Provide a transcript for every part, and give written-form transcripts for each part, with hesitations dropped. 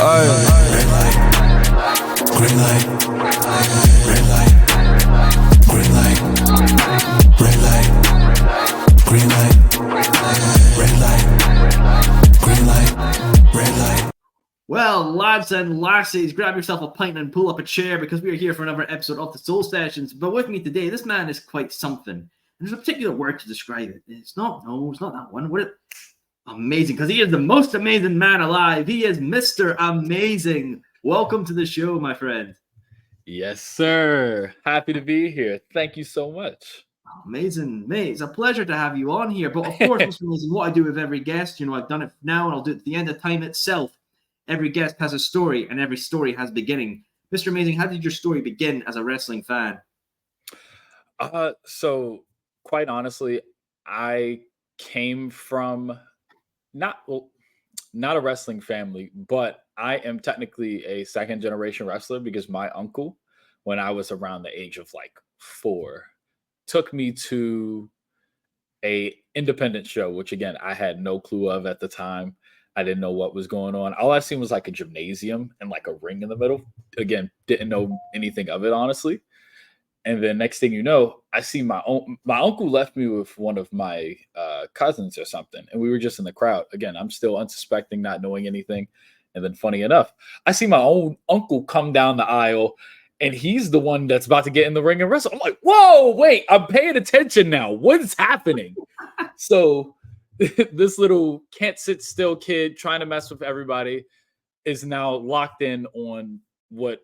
Red light, green light, red light, green light, red light, green light, red light, green light, red light. Well, lads and lassies, grab yourself a pint and pull up a chair because we are here for another episode of the Soul Sessions. But with me today, this man is quite something. And there's a particular word to describe it. It's not that one. Amazing, because he is the most amazing man alive. He is Mr. Amazing. Welcome to the show, my friend. Yes, sir. Happy to be here. Thank you so much. Amazing, mate. It's a pleasure to have you on here. But of course, Mr. Amazing, what I do with every guest, I've done it now and I'll do it at the end of time itself. Every guest has a story and every story has beginning. Mr. Amazing, how did your story begin as a wrestling fan? So quite honestly, I came from not a wrestling family, but I am technically a second generation wrestler because my uncle, when I was around the age of like 4, took me to a independent show, which again, I had no clue of at the time. I didn't know what was going on. All I seen was like a gymnasium and like a ring in the middle. Again, didn't know anything of it, honestly. And then next thing you know, I see my uncle left me with one of my cousins or something. And we were just in the crowd. Again, I'm still unsuspecting, not knowing anything. And then funny enough, I see my own uncle come down the aisle and he's the one that's about to get in the ring and wrestle. I'm like, whoa, wait, I'm paying attention now. What's happening? So this little can't sit still kid trying to mess with everybody is now locked in on what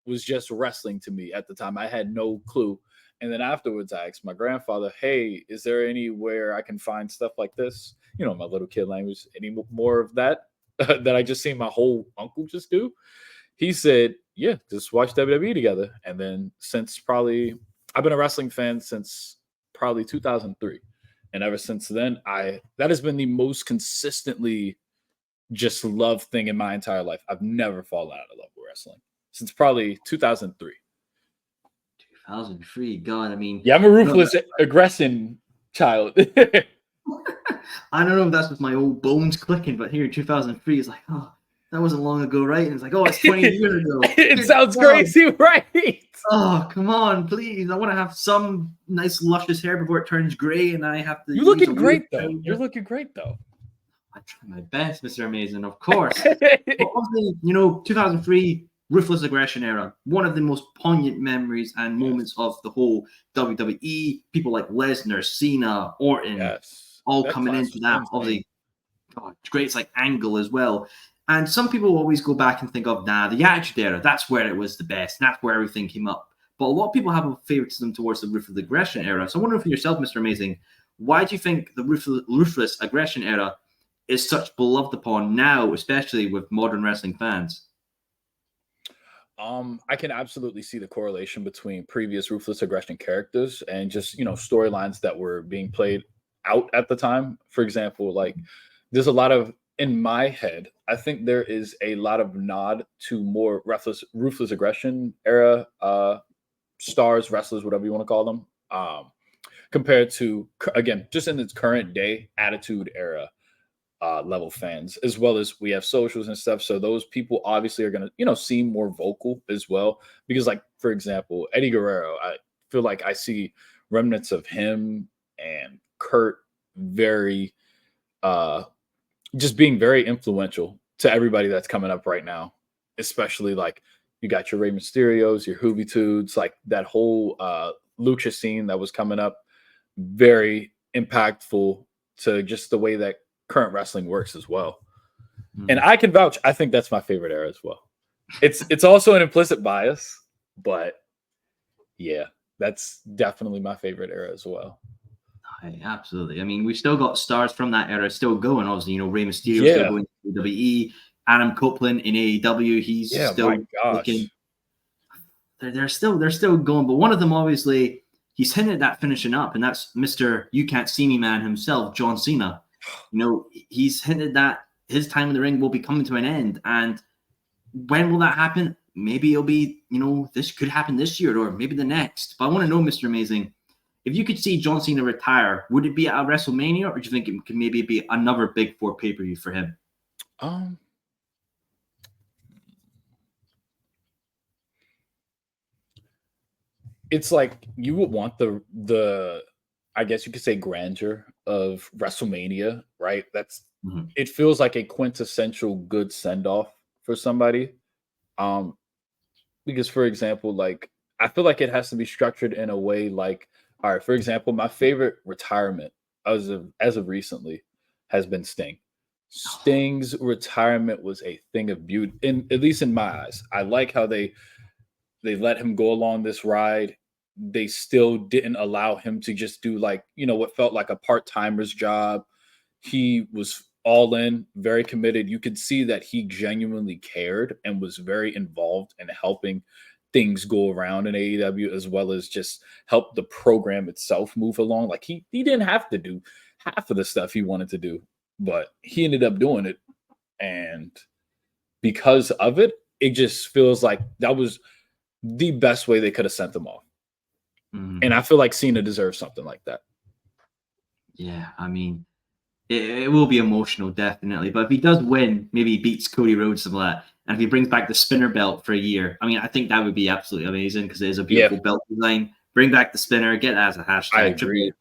was just wrestling to me at the time. I had no clue. And then afterwards, I asked my grandfather, hey, is there anywhere I can find stuff like this? My little kid language, any more of that that I just seen my whole uncle just do? He said, yeah, just watch WWE together. And then I've been a wrestling fan since probably 2003. And ever since then, that has been the most consistently just loved thing in my entire life. I've never fallen out of love with wrestling since probably 2003. 2003, God, I mean... Yeah, I'm a ruthless aggression child. I don't know if that's with my old bones clicking, but here in 2003, it's like, oh, that wasn't long ago, right? And it's like, oh, it's 20 years ago. It sounds crazy, right? Oh, come on, please. I want to have some nice, luscious hair before it turns gray, and I have to... You're looking great, though. You're looking great, though. I try my best, Mr. Amazing, of course. But obviously, 2003... Ruthless Aggression era, one of the most poignant memories and moments of the whole WWE. People like Lesnar, Cena, Orton, all coming into that. Obviously, God, it's great. It's like Angle as well. And some people always go back and think of, the Attitude Era. That's where it was the best. That's where everything came up. But a lot of people have a favoritism towards the Ruthless Aggression era. So I wonder for yourself, Mr. Amazing, why do you think the Ruthless Aggression era is such beloved upon now, especially with modern wrestling fans? I can absolutely see the correlation between previous Ruthless Aggression characters and just, storylines that were being played out at the time. For example, like there's a lot of, in my head, I think there is a lot of nod to more Ruthless Aggression era stars, wrestlers, whatever you want to call them, compared to, again, just in its current day Attitude Era level fans, as well as we have socials and stuff. So those people obviously are going to, seem more vocal as well. Because like, for example, Eddie Guerrero, I feel like I see remnants of him and Kurt very, just being very influential to everybody that's coming up right now. Especially like you got your Rey Mysterios, your Hoovitudes, like that whole lucha scene that was coming up, very impactful to just the way that current wrestling works as well. And I can vouch, I think that's my favorite era as well. It's also an implicit bias, but yeah, that's definitely my favorite era as well. Absolutely. I mean, we've still got stars from that era still going. Obviously, Rey Mysterio still going to WWE, Adam Copeland in AEW, he's still looking. They're still going, but one of them obviously he's hinted at finishing up, and that's Mr. You Can't See Me Man himself, John Cena. He's hinted that his time in the ring will be coming to an end. And when will that happen? Maybe it'll be, this could happen this year or maybe the next. But I want to know, Mr. Amazing, if you could see John Cena retire, would it be at WrestleMania, or do you think it could maybe be another Big Four pay-per-view for him? it's like you would want the I guess you could say grandeur of WrestleMania, right? Mhm. It feels like a quintessential good send off for somebody. Um, because for example, like I feel like it has to be structured in a way like, all right, for example, my favorite retirement as of recently has been Sting. Sting's retirement was a thing of beauty, in at least in my eyes. I like how they let him go along this ride. They still didn't allow him to just do like, what felt like a part-timer's job. He was all in, very committed. You could see that he genuinely cared and was very involved in helping things go around in AEW as well as just help the program itself move along. Like he didn't have to do half of the stuff he wanted to do, but he ended up doing it. And because of it, it just feels like that was the best way they could have sent them off. And I Mhm. feel like Cena deserves something like that. Yeah, I mean, it will be emotional, definitely. But if he does win, maybe he beats Cody Rhodes, something like that, and if he brings back the spinner belt for a year, I mean, I think that would be absolutely amazing because it is a Yeah, beautiful belt design. Bring back the spinner, get that as a I hashtag. Triple agree. H.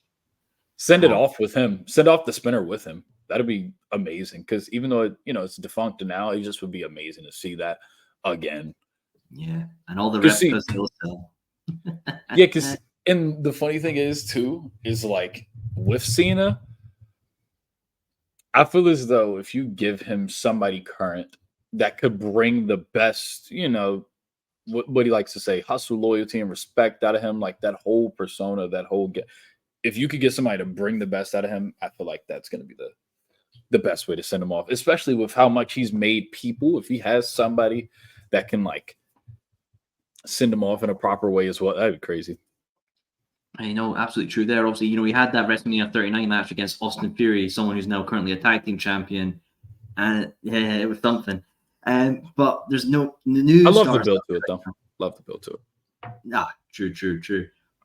Send it Oh, off with him. Send off the spinner with him. That'd be amazing. Because even though it's defunct now, it just would be amazing to see that again. yeah, and all the Because see, replicas they'll sell. yeah, because and the funny thing is too is like with Cena, I feel as though if you give him somebody current that could bring the best, what he likes to say, hustle, loyalty, and respect out of him, like that whole persona, that whole get. If you could get somebody to bring the best out of him, I feel like that's going to be the best way to send him off, especially with how much he's made people. If he has somebody that can like send him off in a proper way as well, that'd be crazy. I know, absolutely true. There, obviously, we had that WrestleMania 39 match against Austin Fury, someone who's now currently a tag team champion, and yeah, it was something. But there's no I new love the stars. build to it though. Love the build to it. Ah, true.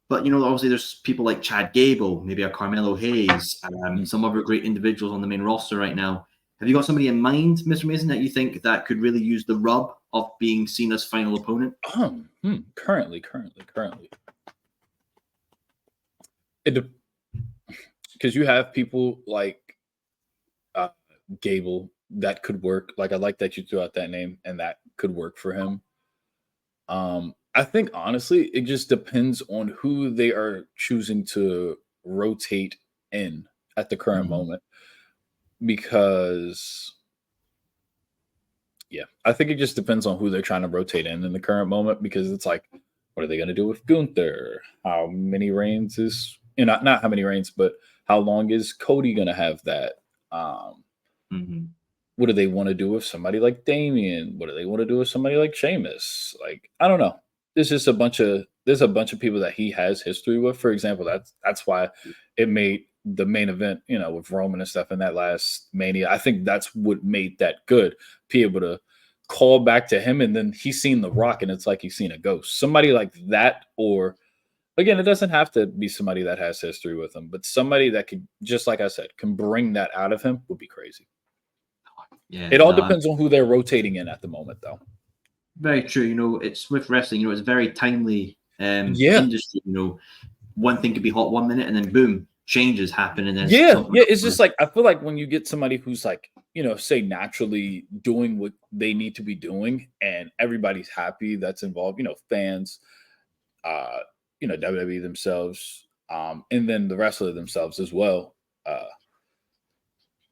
But obviously, there's people like Chad Gable, maybe a Carmelo Hayes, Mm. some other great individuals on the main roster right now. Have you got somebody in mind, Mr. Mason, that you think that could really use the rub of being Cena's final opponent? Currently. It because you have people like uh, Gable that could work. Like I like that you threw out that name, and that could work for him. I think honestly, it just depends on who they are choosing to rotate in at the current Mhm. moment. Because yeah, I think it just depends on who they're trying to rotate in the current moment. Because it's like, what are they going to do with Gunther? How many reigns is not how many reigns, but how long is Cody going to have that? Um, Mhm. what do they want to do with somebody like Damien? What do they want to do with somebody like Sheamus? Like, I don't know. There's a bunch of people that he has history with. For example, that's why it made the main event, with Roman and stuff in that last Mania. I think that's what made that good. Be able to call back to him, and then he's seen The Rock, and it's like he's seen a ghost. Somebody like that, or again, it doesn't have to be somebody that has history with him, but somebody that could, just like I said, can bring that out of him would be crazy. Yeah, It all no, depends on who they're rotating in at the moment, though. very true. It's with wrestling. It's a very timely Yeah, industry. One thing could be hot 1 minute, and then boom, changes happen, and then yeah, something yeah. It's else. just like I feel like when you get somebody who's like, say naturally doing what they need to be doing, and everybody's happy that's involved. Fans, uh, WWE themselves, and then the wrestler themselves as well. Uh,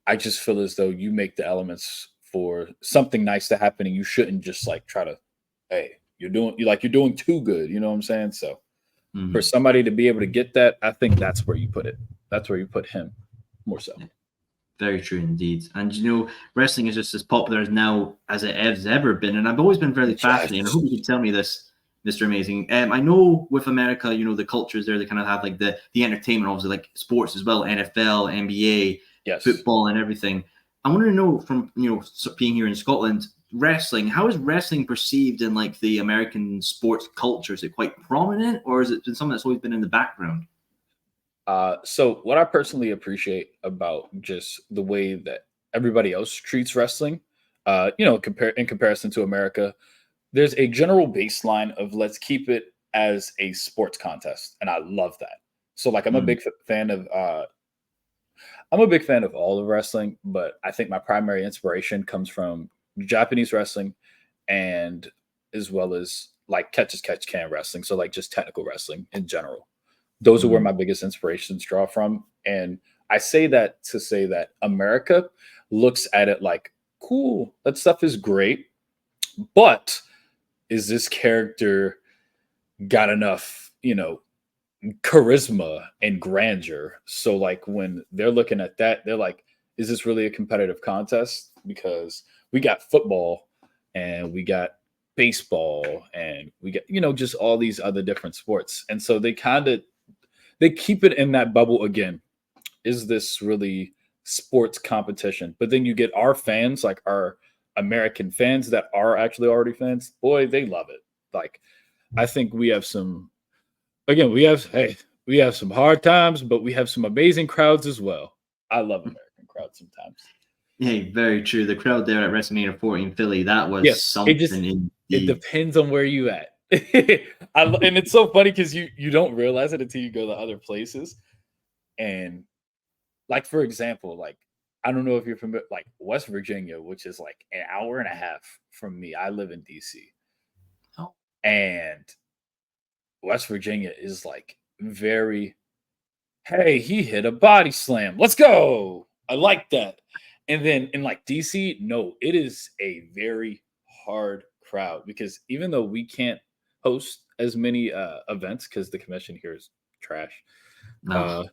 I just feel as though you make the elements for something nice to happen, and you shouldn't just like try to, hey, you're doing too good. You know what I'm saying? So for Mhm. somebody to be able to get that, I think that's where you put it. That's where you put him more so. Very true indeed. And wrestling is just as popular as now as it has ever been. And I've always been fairly fascinated. I Yes. hope you could tell me this, Mr. Amazing. I know with America, the cultures there, they kind of have like the entertainment, obviously, like sports as well, NFL, NBA, Yes. football, and everything. I want to know from being here in Scotland, wrestling. How is wrestling perceived in like the American sports culture? Is it quite prominent, or is it been something that's always been in the background? So what I personally appreciate about just the way that everybody else treats wrestling, in comparison to America, there's a general baseline of let's keep it as a sports contest, and I love that. So like I'm a big fan of all of wrestling, but I think my primary inspiration comes from Japanese wrestling and as well as like catch as catch can wrestling. So like just technical wrestling in general. Those are where my biggest inspirations draw from. And I say that to say that America looks at it like, cool, that stuff is great, but is this character got enough, charisma and grandeur? So like when they're looking at that, they're like, is this really a competitive contest? Because we got football and we got baseball and we got, just all these other different sports. And so they keep it in that bubble again. Is this really sports competition? But then you get our fans, like our American fans that are actually already fans. Boy, they love it. Like, I think we have some, again, we have some hard times, but we have some amazing crowds as well. I love American crowds sometimes. Hey, very true. The crowd there at WrestleMania 14 Philly, that was something. It depends on where you at. And it's so funny because you don't realize it until you go to other places. And like, for example, like, I don't know if you're familiar, like West Virginia, which is like an hour and a half from me. I live in DC. Oh. And West Virginia is like very, hey, he hit a body slam. Let's go. I like that. And then in like DC, no, it is a very hard crowd because even though we can't host as many events because the commission here is trash. No.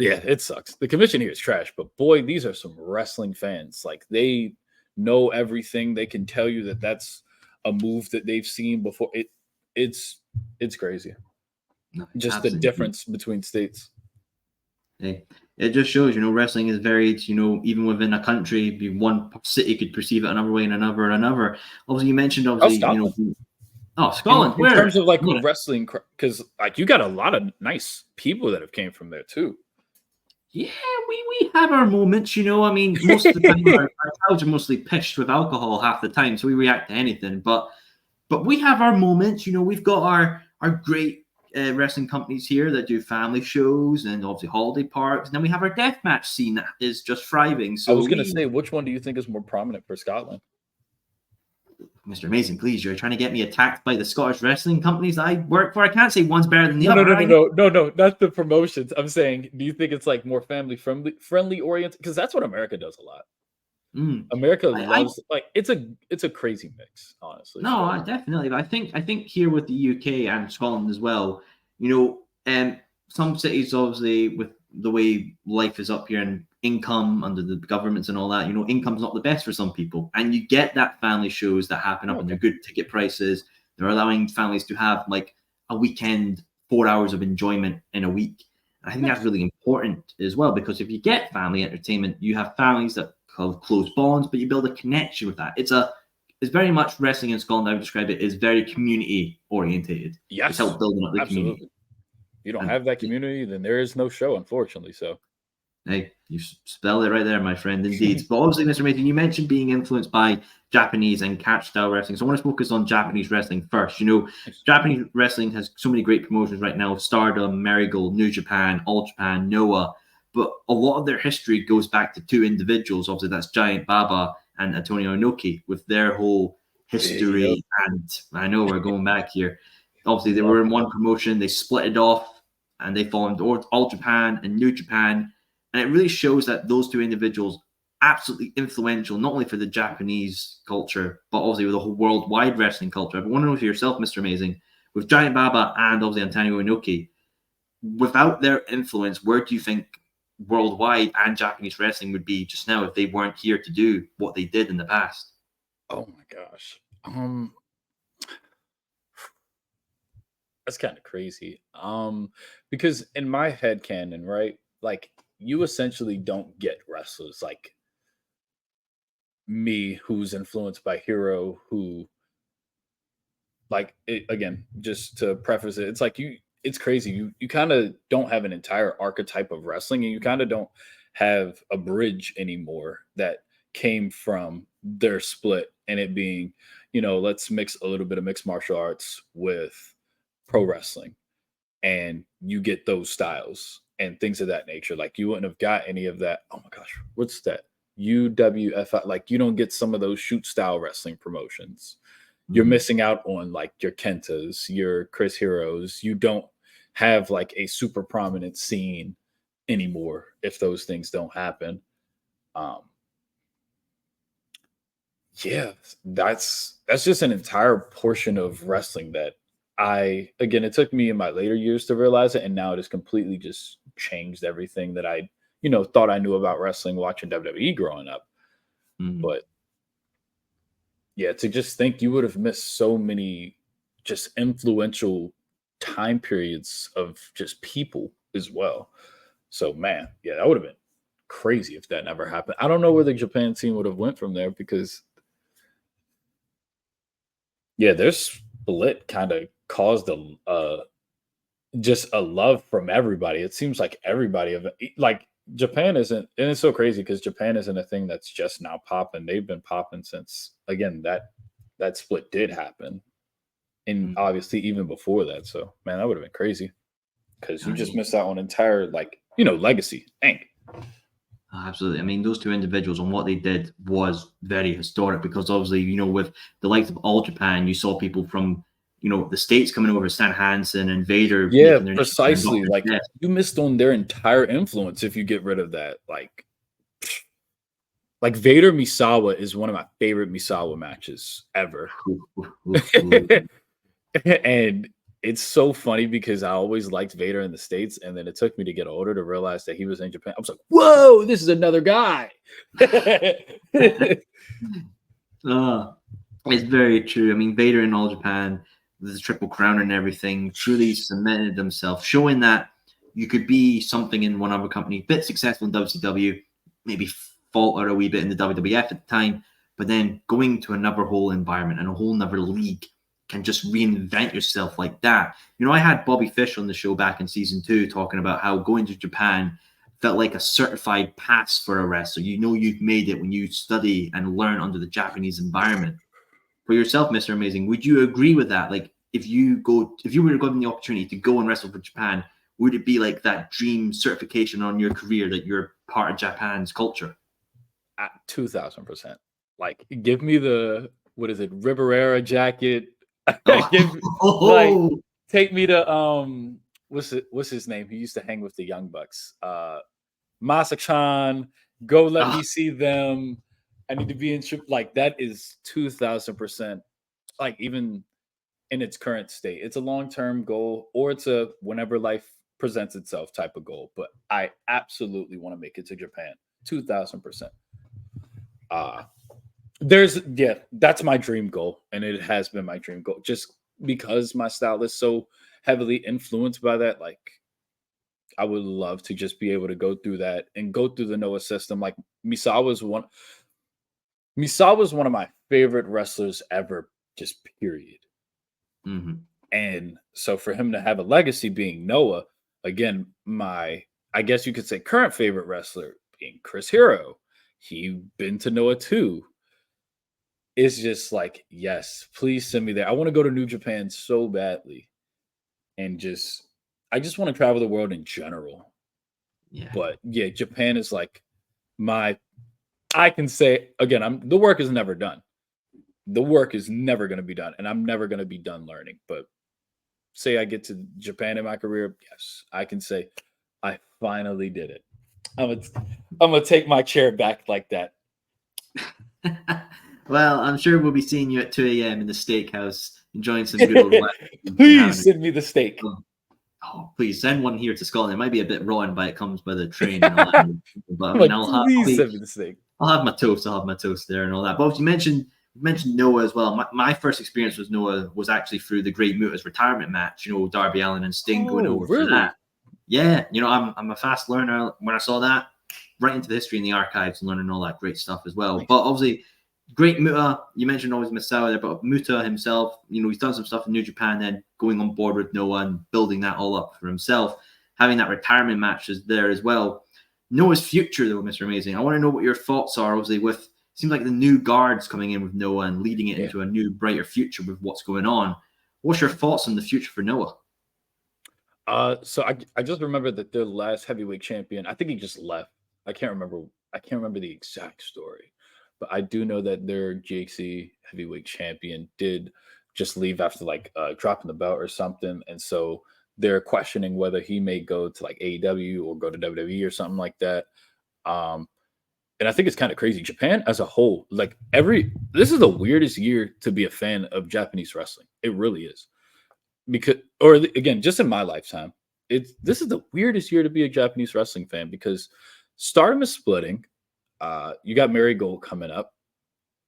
Yeah, it sucks. The commission here is trash, but boy, these are some wrestling fans. Like they know everything. They can tell you that that's a move that they've seen before. It's crazy. No, just absolutely. The difference between states. Hey, it just shows, wrestling is varied, even within a country, one city could perceive it another way and another. Obviously, you mentioned, Scotland. Scotland. In terms of like wrestling, because like you got a lot of nice people that have came from there too. Yeah, we have our moments, most of the time our crowds are mostly pissed with alcohol half the time, so we react to anything. But we have our moments, we've got our great wrestling companies here that do family shows and obviously holiday parks. And then we have our deathmatch scene that is just thriving. So I was going to say, which one do you think is more prominent for Scotland? Mr. Amazing, please, you're trying to get me attacked by the Scottish wrestling companies that I work for. I can't say one's better than the other. No, not the promotions. I'm saying, do you think it's like more family friendly oriented? Because that's what America does a lot. America loves like it's a crazy mix, honestly. No, definitely. But I think here with the UK and Scotland as well, some cities obviously with the way life is up here and income under the governments and all that, income's not the best for some people. And you get that family shows that happen up and they're good ticket prices. They're allowing families to have like a weekend, 4 hours of enjoyment in a week. And I think that's really important as well, because if you get family entertainment, you have families that have close bonds, but you build a connection with that. It's very much wrestling in Scotland, I would describe it, is very community orientated. Yes. It's helped building up the community. If you don't have that community, then there is no show, unfortunately. So, hey, you spelled it right there, my friend, indeed. But obviously, Mr. Mason, you mentioned being influenced by Japanese and catch style wrestling. So I want to focus on Japanese wrestling first. Japanese wrestling has so many great promotions right now: Stardom, Marigold, New Japan, All Japan, Noah. But a lot of their history goes back to two individuals. Obviously, that's Giant Baba and Antonio Inoki with their whole history. And I know we're going back here. Obviously, they were in one promotion. They split it off and they formed All Japan and New Japan. And it really shows that those two individuals absolutely influential, not only for the Japanese culture, but obviously with the whole worldwide wrestling culture. I want to know for yourself, Mr. Amazing, with Giant Baba and obviously Antonio Inoki, without their influence, where do you think worldwide and Japanese wrestling would be just now if they weren't here to do what they did in the past? Oh my gosh. That's kind of crazy. Because in my head canon, right? Like you essentially don't get wrestlers like me who's influenced by Hero, who like it, again, just to preface it, it's like it's crazy. You kind of don't have an entire archetype of wrestling, and you kind of don't have a bridge anymore that came from their split and it being, let's mix a little bit of mixed martial arts with pro wrestling, and you get those styles and things of that nature. Like you wouldn't have got any of that. Oh my gosh, what's that? UWFI. Like you don't get some of those shoot style wrestling promotions. You're missing out on like your Kentas, your Chris Heroes. You don't have like a super prominent scene anymore if those things don't happen. Yeah, that's just an entire portion of wrestling that again, it took me in my later years to realize it, and now it has completely just changed everything that I, thought I knew about wrestling watching WWE growing up. But yeah, to just think you would have missed so many just influential time periods of just people as well. So man, yeah, that would have been crazy if that never happened. I don't know where the Japan team would have went from there, because yeah, their split kind of caused just a love from everybody. It seems like everybody like Japan isn't, and it's so crazy because Japan isn't a thing that's just now popping. They've been popping since, again, that split did happen, and obviously even before that. So man, that would have been crazy, because you just missed out on entire legacy. Dang. Absolutely. I mean, those two individuals and what they did was very historic, because obviously, with the likes of All Japan, you saw people from, the States coming over, Stan Hansen and Vader. Yeah, precisely. Like you missed on their entire influence if you get rid of that. Like Vader Misawa is one of my favorite Misawa matches ever. And it's so funny because I always liked Vader in the States, and then it took me to get older to realize that he was in Japan. I was like, whoa, this is another guy. It's very true. I mean, Vader in All Japan, the Triple Crown and everything, truly cemented himself, showing that you could be something in one other company, bit successful in WCW, maybe falter a wee bit in the WWF at the time, but then going to another whole environment and a whole nother league can just reinvent yourself like that. I had Bobby Fish on the show back in season 2 talking about how going to Japan felt like a certified pass for a wrestler. You've made it when you study and learn under the Japanese environment. For yourself, Mr. Amazing, would you agree with that? Like, if you were given the opportunity to go and wrestle for Japan, would it be like that dream certification on your career that you're part of Japan's culture? 2,000%. Like, give me the, what is it, Riberera jacket. Take me to what's his name? He used to hang with the Young Bucks. Masachan, go let me see them. I need to be in like that is 2,000%. Like even in its current state, it's a long-term goal, or it's a whenever life presents itself type of goal. But I absolutely want to make it to Japan. 2,000%. That's my dream goal, and it has been my dream goal just because my style is so heavily influenced by that. Like, I would love to just be able to go through that and go through the Noah system. Like Misawa's one of my favorite wrestlers ever, just period. And so for him to have a legacy being Noah, again, I guess you could say current favorite wrestler being Chris Hero. He been to Noah too. It's just like, yes, please send me there. I want to go to New Japan so badly. And I just want to travel the world in general. Yeah. But yeah, Japan is like I can say, again, the work is never done. The work is never going to be done. And I'm never going to be done learning. But say I get to Japan in my career, yes, I can say I finally did it. I'm gonna take my chair back like that. Well, I'm sure we'll be seeing you at 2 a.m. in the steakhouse enjoying some good old wine. Please send me the steak. Oh, please send one here to Scotland. It might be a bit rotten, but it comes by the train and all that. But I mean, send me the steak. I'll have my toast there and all that. But you mentioned Noah as well. My first experience with Noah was actually through the Great Muta's retirement match. Darby Allin and Sting going over for that. Yeah, I'm a fast learner. When I saw that, right into the history in the archives and learning all that great stuff as well. But obviously, Great Muta, you mentioned always Misawa there, but Muta himself, he's done some stuff in New Japan, then going on board with Noah and building that all up for himself. Having that retirement match is there as well. Noah's future, though, Mr. Amazing, I want to know what your thoughts are, obviously, with seems like the new guards coming in with Noah and leading it into a new, brighter future with what's going on. What's your thoughts on the future for Noah? So I just remember that their last heavyweight champion, I think he just left. I can't remember. I can't remember the exact story, but I do know that their GHC heavyweight champion did just leave after like dropping the belt or something, and so they're questioning whether he may go to like AEW or go to WWE or something like that. Um, and I think it's kind of crazy. Japan as a whole, like this is the weirdest year to be a fan of Japanese wrestling. It really is because, or again, just in my lifetime, this is the weirdest year to be a Japanese wrestling fan because Stardom is splitting. You got Marigold coming up,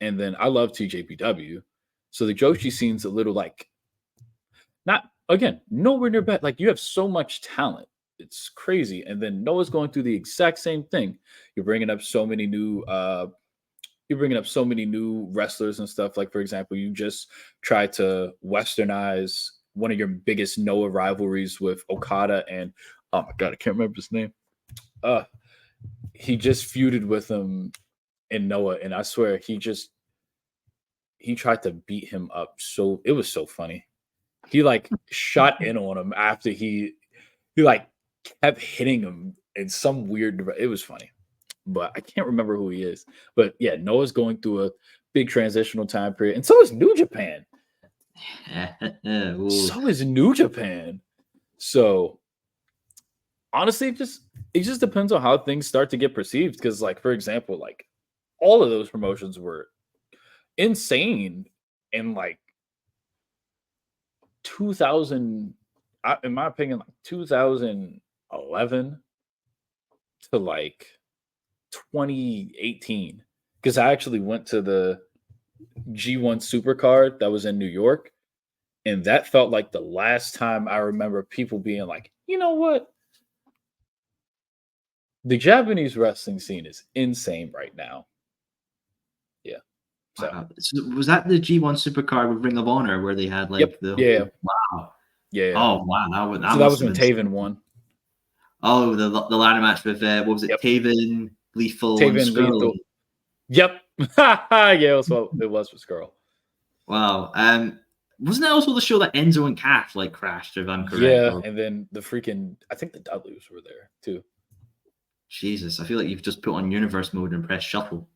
and then I love TJPW. So the Joshi scene's a little like not again nowhere near bad. Like you have so much talent, it's crazy. And then Noah's going through the exact same thing. You're bringing up so many new. You're bringing up so many new wrestlers and stuff. Like for example, you just tried to westernize one of your biggest Noah rivalries with Okada and oh my god, I can't remember his name. He just feuded with him in Noah, and I swear he tried to beat him up. So it was so funny. He like shot in on him after he like kept hitting him in some weird. It was funny, but I can't remember who he is. But yeah, Noah's going through a big transitional time period, and so is New Japan. So is New Japan. So honestly, it just depends on how things start to get perceived. Because, like, for example, like all of those promotions were insane in like 2000, in my opinion, like 2011 to like 2018. Because I actually went to the G1 Supercard that was in New York, and that felt like the last time I remember people being like, you know what? The Japanese wrestling scene is insane right now. Yeah. So, So was that the G1 Supercard with Ring of Honor where they had like yep. the Yeah. wow. Yeah. Oh wow, So that was when Taven won. Oh, the ladder match with what was it? Yep. Taven, Lethal, Taven, and Skrull. Lethal. Yep. Yeah, it was with Skrull. Wow. Wasn't that also the show that Enzo and Cass like crashed, if I'm correct? Yeah, and then I think the Dudleys were there too. Jesus, I feel like you've just put on universe mode and press shuffle.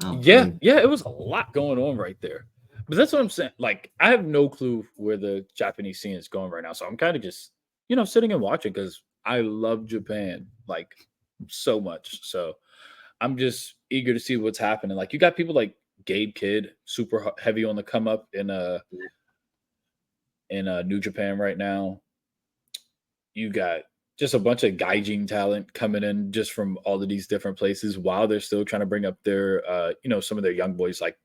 Oh, yeah, it was a lot going on right there. But that's what I'm saying. Like, I have no clue where the Japanese scene is going right now. So I'm kind of just, sitting and watching because I love Japan like so much. So I'm just eager to see what's happening. Like, you got people like Gabe Kidd, super heavy on the come up in New Japan right now. You got just a bunch of gaijin talent coming in just from all of these different places while they're still trying to bring up their, some of their young boys, like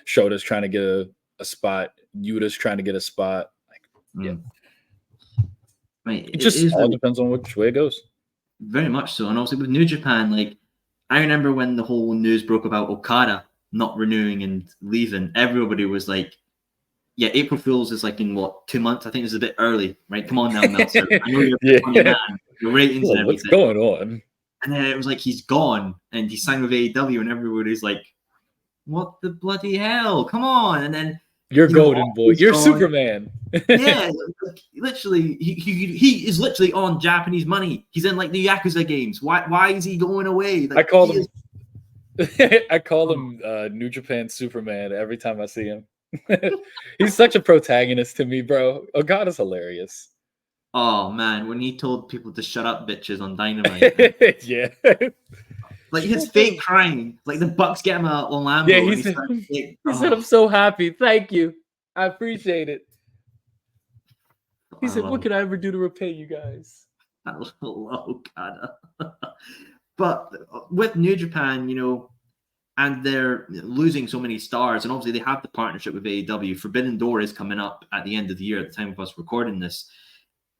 Shota's trying to get a spot, Yuta's trying to get a spot. Like, yeah. Right. It just all depends on which way it goes. Very much so. And also with New Japan, like, I remember when the whole news broke about Okada not renewing and leaving, everybody was like, yeah, April Fool's is like in what, 2 months? I think it's a bit early, right? Come on now, Meltzer. I know you're a funny man. Your ratings and everything. What's going on? And then it was like he's gone and he signed with AEW and everybody's like, what the bloody hell? Come on. And then you're golden boy. You're gone. Superman. Yeah, like, literally, he is literally on Japanese money. He's in like the Yakuza games. Why is he going away? Like, I call him I call him New Japan Superman every time I see him. He's such a protagonist to me, bro. Oh God, is hilarious. Oh man, when he told people to shut up, bitches, on Dynamite. Yeah. Like his fake crying, like the Bucks get him a Lambo. Yeah, he said, "I'm so happy, thank you, I appreciate it." He said, "What can I ever do to repay you guys?" I love Okada. But with New Japan, and they're losing so many stars, and obviously they have the partnership with AEW. Forbidden Door is coming up at the end of the year at the time of us recording this.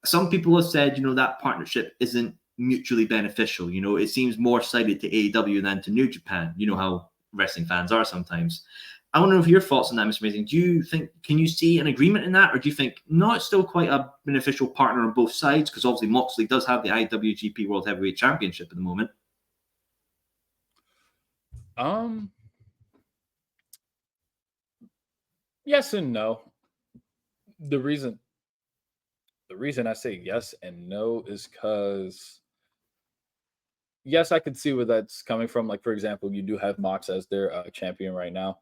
Some people have said, that partnership isn't mutually beneficial. It seems more cited to AEW than to New Japan. You know how wrestling fans are sometimes. I want to know your thoughts on that, Mr. Amazing. Can you see an agreement in that? Or do you think, no, it's still quite a beneficial partner on both sides? Because obviously Moxley does have the IWGP World Heavyweight Championship at the moment. Yes and no. The reason reason I say yes and no is because yes, I could see where that's coming from. Like, for example, you do have Mox as their champion right now,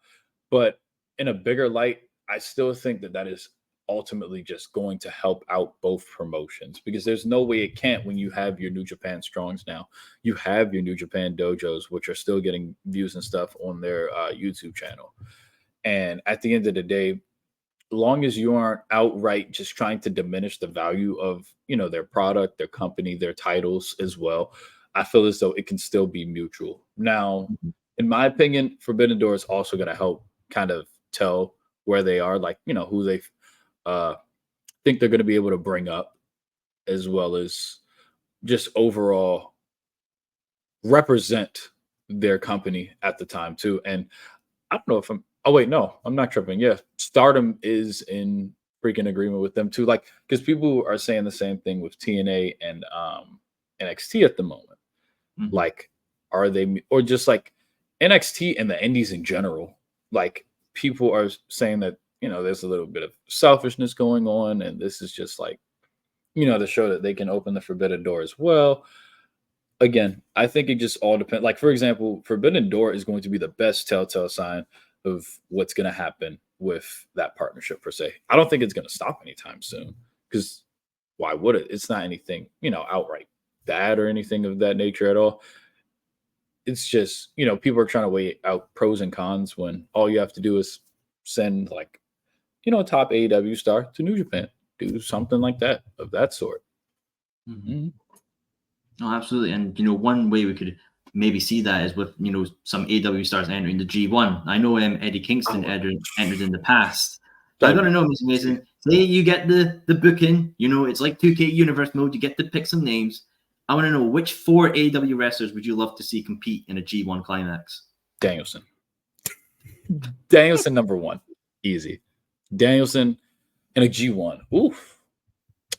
but in a bigger light, I still think that that is ultimately just going to help out both promotions because there's no way it can't when you have your New Japan Strongs now. You have your New Japan Dojos, which are still getting views and stuff on their YouTube channel. And at the end of the day, long as you aren't outright just trying to diminish the value of their product, their company, their titles as well, I feel as though it can still be mutual. Now, in my opinion, Forbidden Door is also going to help kind of tell where they are, like who they think they're going to be able to bring up, as well as just overall represent their company at the time too. And I don't know if I'm. Oh wait, no, I'm not tripping. Yeah, Stardom is in freaking agreement with them too. Like, because people are saying the same thing with TNA and NXT at the moment. Like, are they, or just like NXT and the Indies in general? Like, people are saying that there's a little bit of selfishness going on, and this is just like to show that they can open the Forbidden Door as well. Again, I think it just all depends. Like, for example, Forbidden Door is going to be the best telltale sign of what's going to happen with that partnership per se. I don't think it's going to stop anytime soon because why would it? It's not anything, outright bad or anything of that nature at all. It's just, people are trying to weigh out pros and cons when all you have to do is send like, a top AEW star to New Japan, do something like that of that sort. Oh, absolutely. And, one way we could maybe see that is with, some AW stars entering the G1. I know Eddie Kingston entered in the past. But I got to know, Mr. Mason, say you get the booking, it's like 2K Universe mode, you get to pick some names. I want to know which 4 AW wrestlers would you love to see compete in a G1 climax? Danielson. Danielson number 1. Easy. Danielson in a G1. Oof.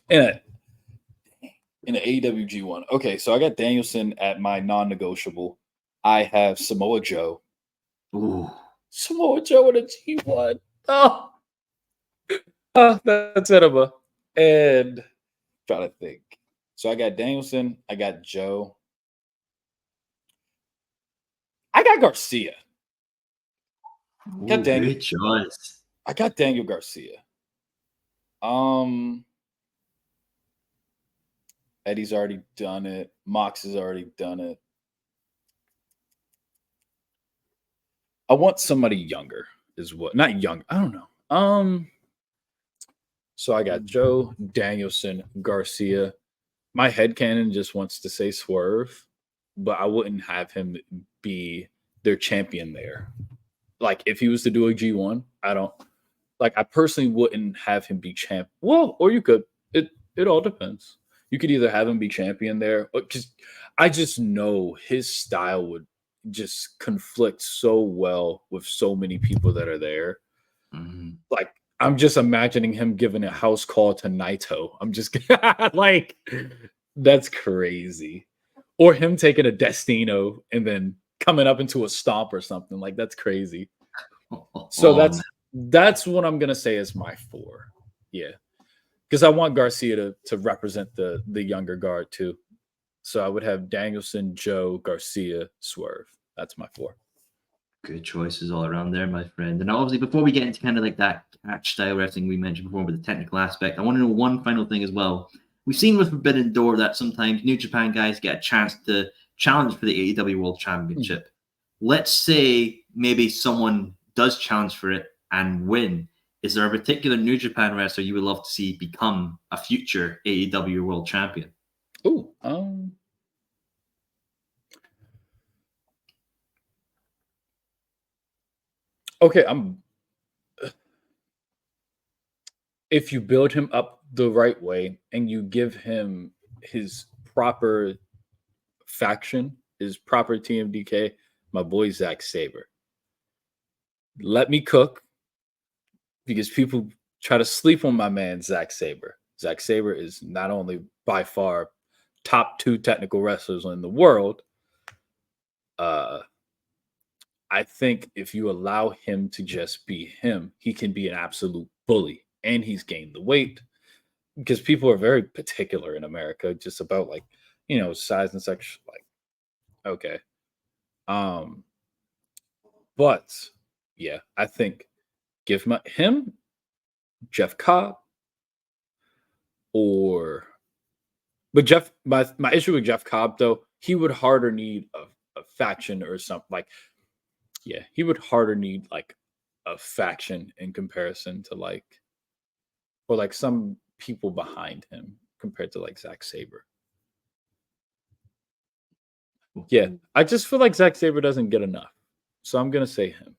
In an AEW G1. Okay, so I got Danielson at my non-negotiable. I have Samoa Joe. Ooh. Samoa Joe in a G1. Oh, that's cinema. And trying to think. So I got Danielson. I got Joe. I got Garcia. Ooh, great choice. I got Daniel Garcia. Eddie's already done it. Mox has already done it. I want somebody younger is what. Not young. I don't know. So I got Joe, Danielson, Garcia. My headcanon just wants to say Swerve, but I wouldn't have him be their champion there. Like, if he was to do a G1, I personally wouldn't have him be champ. Well, or you could. It all depends. You could either have him be champion there, or I just know his style would just conflict so well with so many people that are there. Like, I'm just imagining him giving a house call to Naito. I'm just like, that's crazy. Or him taking a Destino and then coming up into a stomp or something. Like, that's crazy. So that's what I'm gonna say is my 4. Yeah. Because I want Garcia to represent the younger guard too. So I would have Danielson, Joe, Garcia, Swerve. That's my 4. Good choices all around there, my friend. And obviously, before we get into kind of like that catch style wrestling we mentioned before with the technical aspect, I want to know one final thing as well. We've seen with Forbidden Door that sometimes New Japan guys get a chance to challenge for the AEW World Championship. Let's say maybe someone does challenge for it and win. Is there a particular New Japan wrestler you would love to see become a future AEW World Champion? Ooh, okay, if you build him up the right way and you give him his proper faction, his proper TMDK, my boy Zack Sabre. Let me cook because people try to sleep on my man Zack Sabre. Zack Sabre is not only by far top 2 technical wrestlers in the world. I think if you allow him to just be him, he can be an absolute bully. And he's gained the weight. because people are very particular in America just about like, size and sex. Like, okay. But yeah, I think give him Jeff Cobb or but Jeff my issue with Jeff Cobb though, he would harder need a faction or something like he would harder need like a faction in comparison to like or like some people behind him compared to like Zack Sabre. Yeah, I just feel like Zack Sabre doesn't get enough. So I'm gonna say him.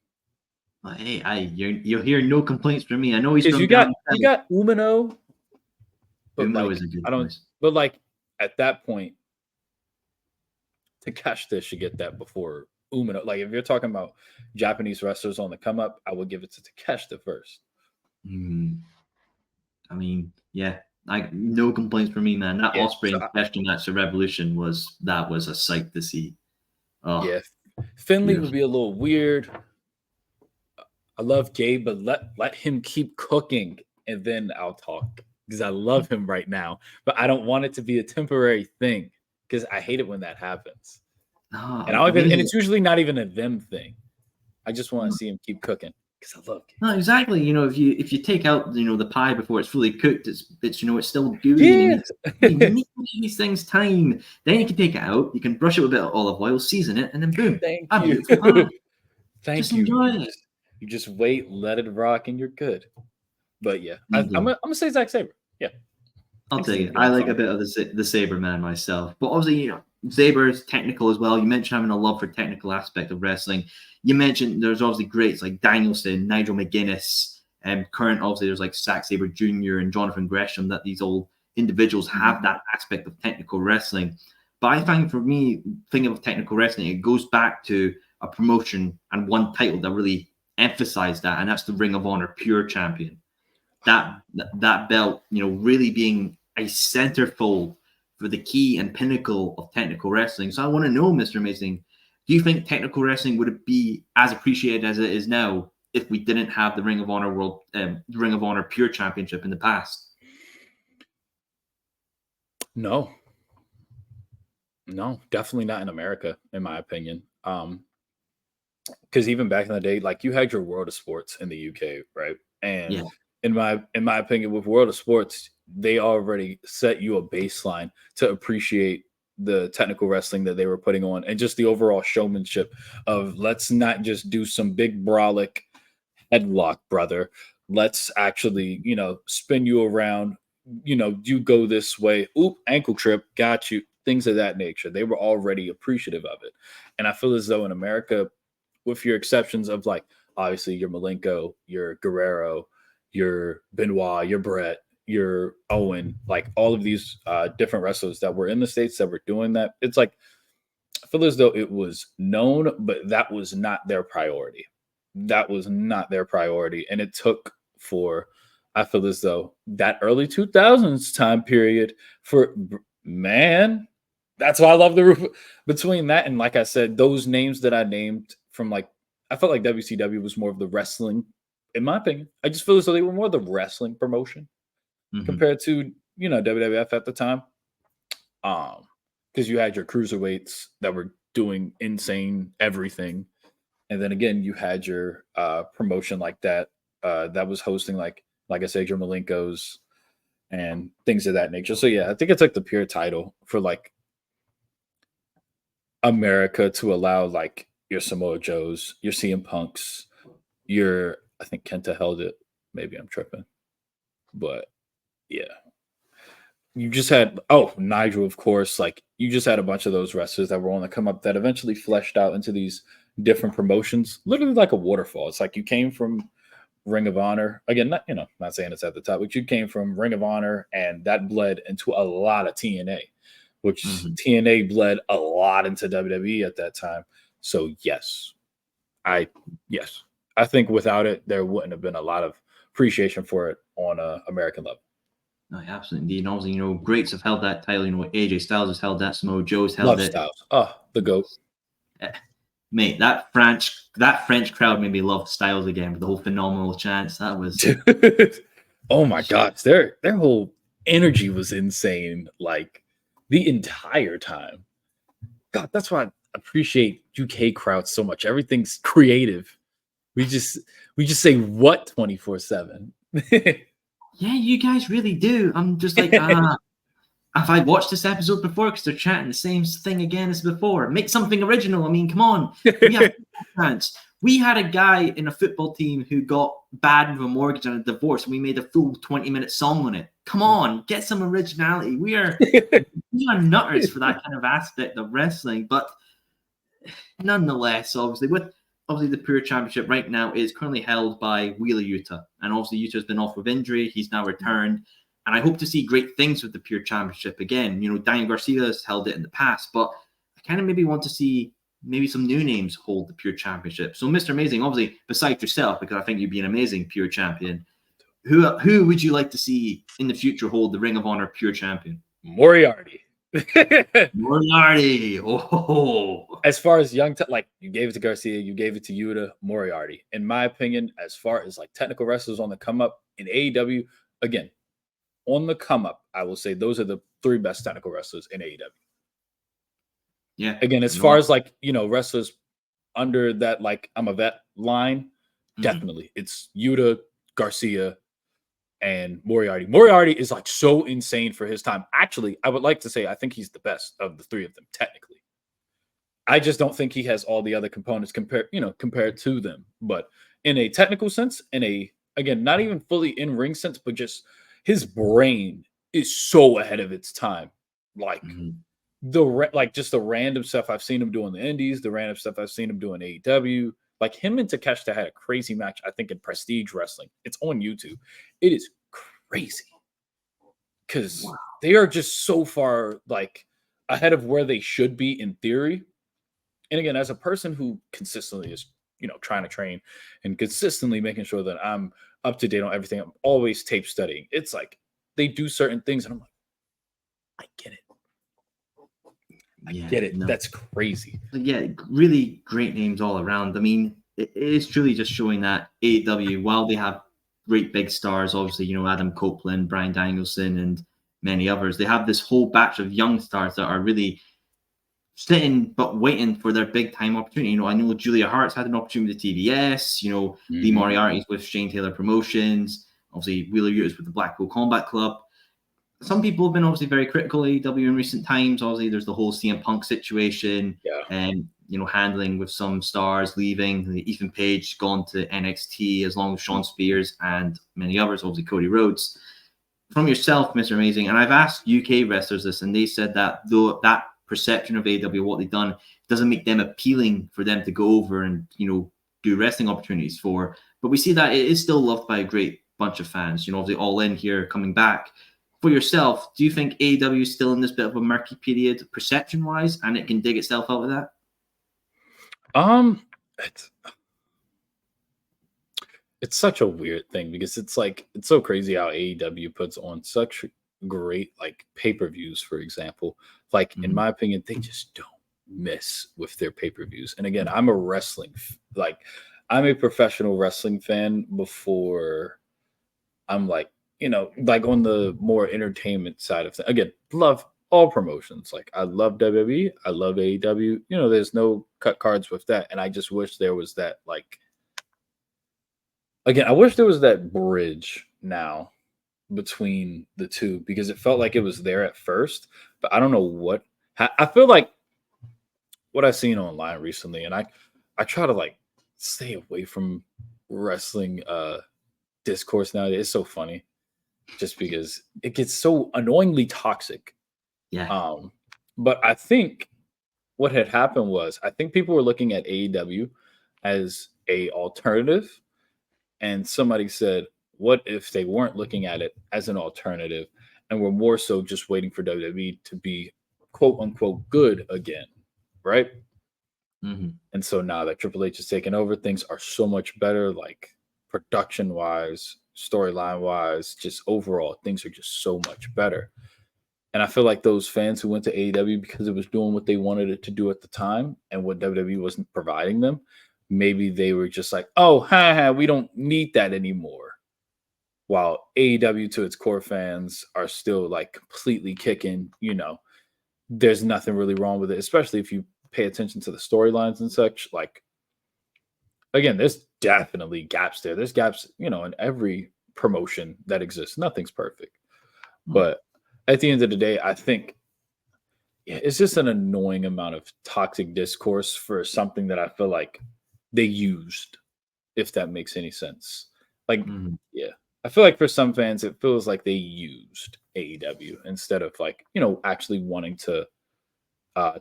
Well, hey, you'll hear no complaints from me. I know he's Because from you got Umino, but Umino like is a good I don't choice. but like at that point Takeshita should get that before Umino. Like if you're talking about Japanese wrestlers on the come up, I would give it to Takeshita first. I mean, yeah, like no complaints from me, man. That Yeah, Osprey and Takeshita match at Revolution was a sight to see. Oh, yeah. Finley beautiful. would be a little weird. I love Gabe, but let him keep cooking and then I'll talk because I love him right now, but I don't want it to be a temporary thing because I hate it when that happens. No, And it's usually not even a them thing. I just want to see him keep cooking because I love Gabe. No, exactly. If you take out the pie before it's fully cooked, it's still gooey. Yeah. You need to give these things time. Then you can take it out. You can brush it with a bit of olive oil, season it, and then boom. Thank a you. beautiful pie. Thank Just you. enjoy it. You just wait, let it rock, and you're good. But yeah, I'm Indeed. gonna say Zack Sabre. Yeah, I'll tell you, Sabre I like fun. a bit of the Sabre man myself. But obviously, Sabre is technical as well. You mentioned having a love for technical aspect of wrestling. You mentioned there's obviously greats like Danielson, Nigel McGuinness, and current obviously there's like Zack Sabre Jr. and Jonathan Gresham, that these old individuals have that aspect of technical wrestling. But I find for me, thinking of technical wrestling, it goes back to a promotion and one title that really emphasized that, and that's the Ring of Honor Pure Champion. That belt, really being a centerfold for the key and pinnacle of technical wrestling. So I want to know, Mr. Amazing, do you think technical wrestling would be as appreciated as it is now if we didn't have the Ring of Honor Ring of Honor Pure Championship in the past? No, definitely not in America, in my opinion. Because even back in the day, like you had your World of Sports in the UK, right? And Yeah. in my opinion, with World of Sports, they already set you a baseline to appreciate the technical wrestling that they were putting on and just the overall showmanship of let's not just do some big brolic headlock, brother. Let's actually, spin you around, you go this way. Oop, ankle trip, got you. Things of that nature. They were already appreciative of it. And I feel as though in America, with your exceptions of like, obviously your Malenko, your Guerrero, your Benoit, your Brett, your Owen, like all of these different wrestlers that were in the States that were doing that. It's like, I feel as though it was known, but that was not their priority. That was not their priority. And it took for, I feel as though that early 2000s time period for, man, that's why I love the roof between that. And like I said, those names that I named from like, I felt like WCW was more of the wrestling, in my opinion. I just feel as though they were more the wrestling promotion compared to, WWF at the time. Because you had your cruiserweights that were doing insane everything. And then again, you had your promotion like that that was hosting like I said, your Malenkos and things of that nature. So yeah, I think it's like the pure title for like America to allow like your Samoa Joes, your CM Punks, I think Kenta held it. Maybe I'm tripping. But yeah. You just had Nigel, of course. Like you just had a bunch of those wrestlers that were on the come up that eventually fleshed out into these different promotions, literally like a waterfall. It's like you came from Ring of Honor. Again, not saying it's at the top, but you came from Ring of Honor and that bled into a lot of TNA, which TNA bled a lot into WWE at that time. So yes, I think without it, there wouldn't have been a lot of appreciation for it on an American level. No, absolutely. And also, greats have held that title. AJ Styles has held that. Samoa Joe's held Love it. Styles. Oh, the GOAT. Mate, that French crowd made me love Styles again with the whole phenomenal chants. That was oh my gosh, their whole energy was insane, like the entire time. God, that's why I appreciate UK crowds so much. Everything's creative. We just say what 24/7. Yeah, you guys really do. I'm just like, have I watched this episode before? Because they're chatting the same thing again as before. Make something original. I mean, come on. We have chance. We had a guy in a football team who got bad with a mortgage and a divorce, and we made a full 20-minute song on it. Come on, get some originality. We are nutters for that kind of aspect of wrestling, but nonetheless, obviously the Pure Championship right now is currently held by Wheeler Yuta, and obviously Yuta's been off with injury. He's now returned, and I hope to see great things with the Pure Championship again. You know, Daniel Garcia has held it in the past, but I kind of maybe want to see maybe some new names hold the Pure Championship. So, Mr. Amazing, obviously, besides yourself, because I think you'd be an amazing Pure Champion, who would you like to see in the future hold the Ring of Honor Pure Champion? Moriarty. Moriarty. Oh. As far as young, like you gave it to Garcia, you gave it to Yuta, Moriarty. In my opinion, as far as like technical wrestlers on the come up in AEW, again, on the come up, I will say those are the 3 best technical wrestlers in AEW. Yeah. Again, as far as like, you know, wrestlers under that, like I'm a vet line, definitely it's Yuta, Garcia, and Moriarty. Moriarty is like so insane for his time. Actually, I would like to say I think he's the best of the 3 of them technically. I just don't think he has all the other components compared to them. But in a technical sense, again, not even fully in ring sense, but just his brain is so ahead of its time. Like just the random stuff I've seen him do in the Indies, the random stuff I've seen him do in AEW. Like him and Takeshita had a crazy match, I think, in Prestige Wrestling. It's on YouTube. It is crazy because they are just so far like ahead of where they should be in theory. And again, as a person who consistently is, you know, trying to train and consistently making sure that I'm up to date on everything, I'm always tape studying. It's like they do certain things, and I'm like, I get it. I get it. No. That's crazy. Yeah, really great names all around. I mean, it is truly just showing that AEW, while they have great big stars, obviously, you know, Adam Copeland, Bryan Danielson, and many others, they have this whole batch of young stars that are really sitting but waiting for their big time opportunity. You know, I know Julia Hart's had an opportunity with TBS, you know, Lee Moriarty's with Shane Taylor Promotions, obviously Wheeler Yuta's with the Blackpool Combat Club. Some people have been obviously very critical of AEW in recent times. Obviously, there's the whole CM Punk situation, and you know, handling with some stars leaving. Ethan Page gone to NXT, as long as Sean Spears and many others. Obviously, Cody Rhodes. From yourself, Mr. Amazing, and I've asked UK wrestlers this, and they said that though that perception of AEW, what they've done, doesn't make them appealing for them to go over and, you know, do wrestling opportunities for. But we see that it is still loved by a great bunch of fans. You know, obviously All In here coming back. For yourself, do you think AEW is still in this bit of a murky period perception-wise, and it can dig itself out of that? It's such a weird thing because it's like it's so crazy how AEW puts on such great like pay-per-views, for example. Like in my opinion, they just don't miss with their pay-per-views. And again, I'm a professional wrestling fan before I'm like, you know, like on the more entertainment side of things. Again, love all promotions. Like I love WWE, I love AEW. You know, there's no cut cards with that. And I just wish there was that, like, again, I wish there was that bridge now between the two, because it felt like it was there at first, but I don't know what. I feel like what I've seen online recently, and I try to like stay away from wrestling discourse nowadays. It's so funny. Just because it gets so annoyingly toxic. Yeah. But I think what had happened was I think people were looking at AEW as a alternative, and somebody said, what if they weren't looking at it as an alternative and were more so just waiting for WWE to be quote unquote good again, right? And so now that Triple H has taken over, things are so much better, like production wise, storyline wise, just overall things are just so much better. And I feel like those fans who went to AEW because it was doing what they wanted it to do at the time and what WWE wasn't providing them, maybe they were just like, oh, we don't need that anymore. while AEW to its core fans are still like completely kicking, there's nothing really wrong with it, especially if you pay attention to the storylines and such. Like, again, there's definitely gaps there. There's gaps, in every promotion that exists. Nothing's perfect. But at the end of the day, I think it's just an annoying amount of toxic discourse for something that I feel like they used, if that makes any sense. Like, yeah, I feel like for some fans, it feels like they used AEW instead of like, actually wanting to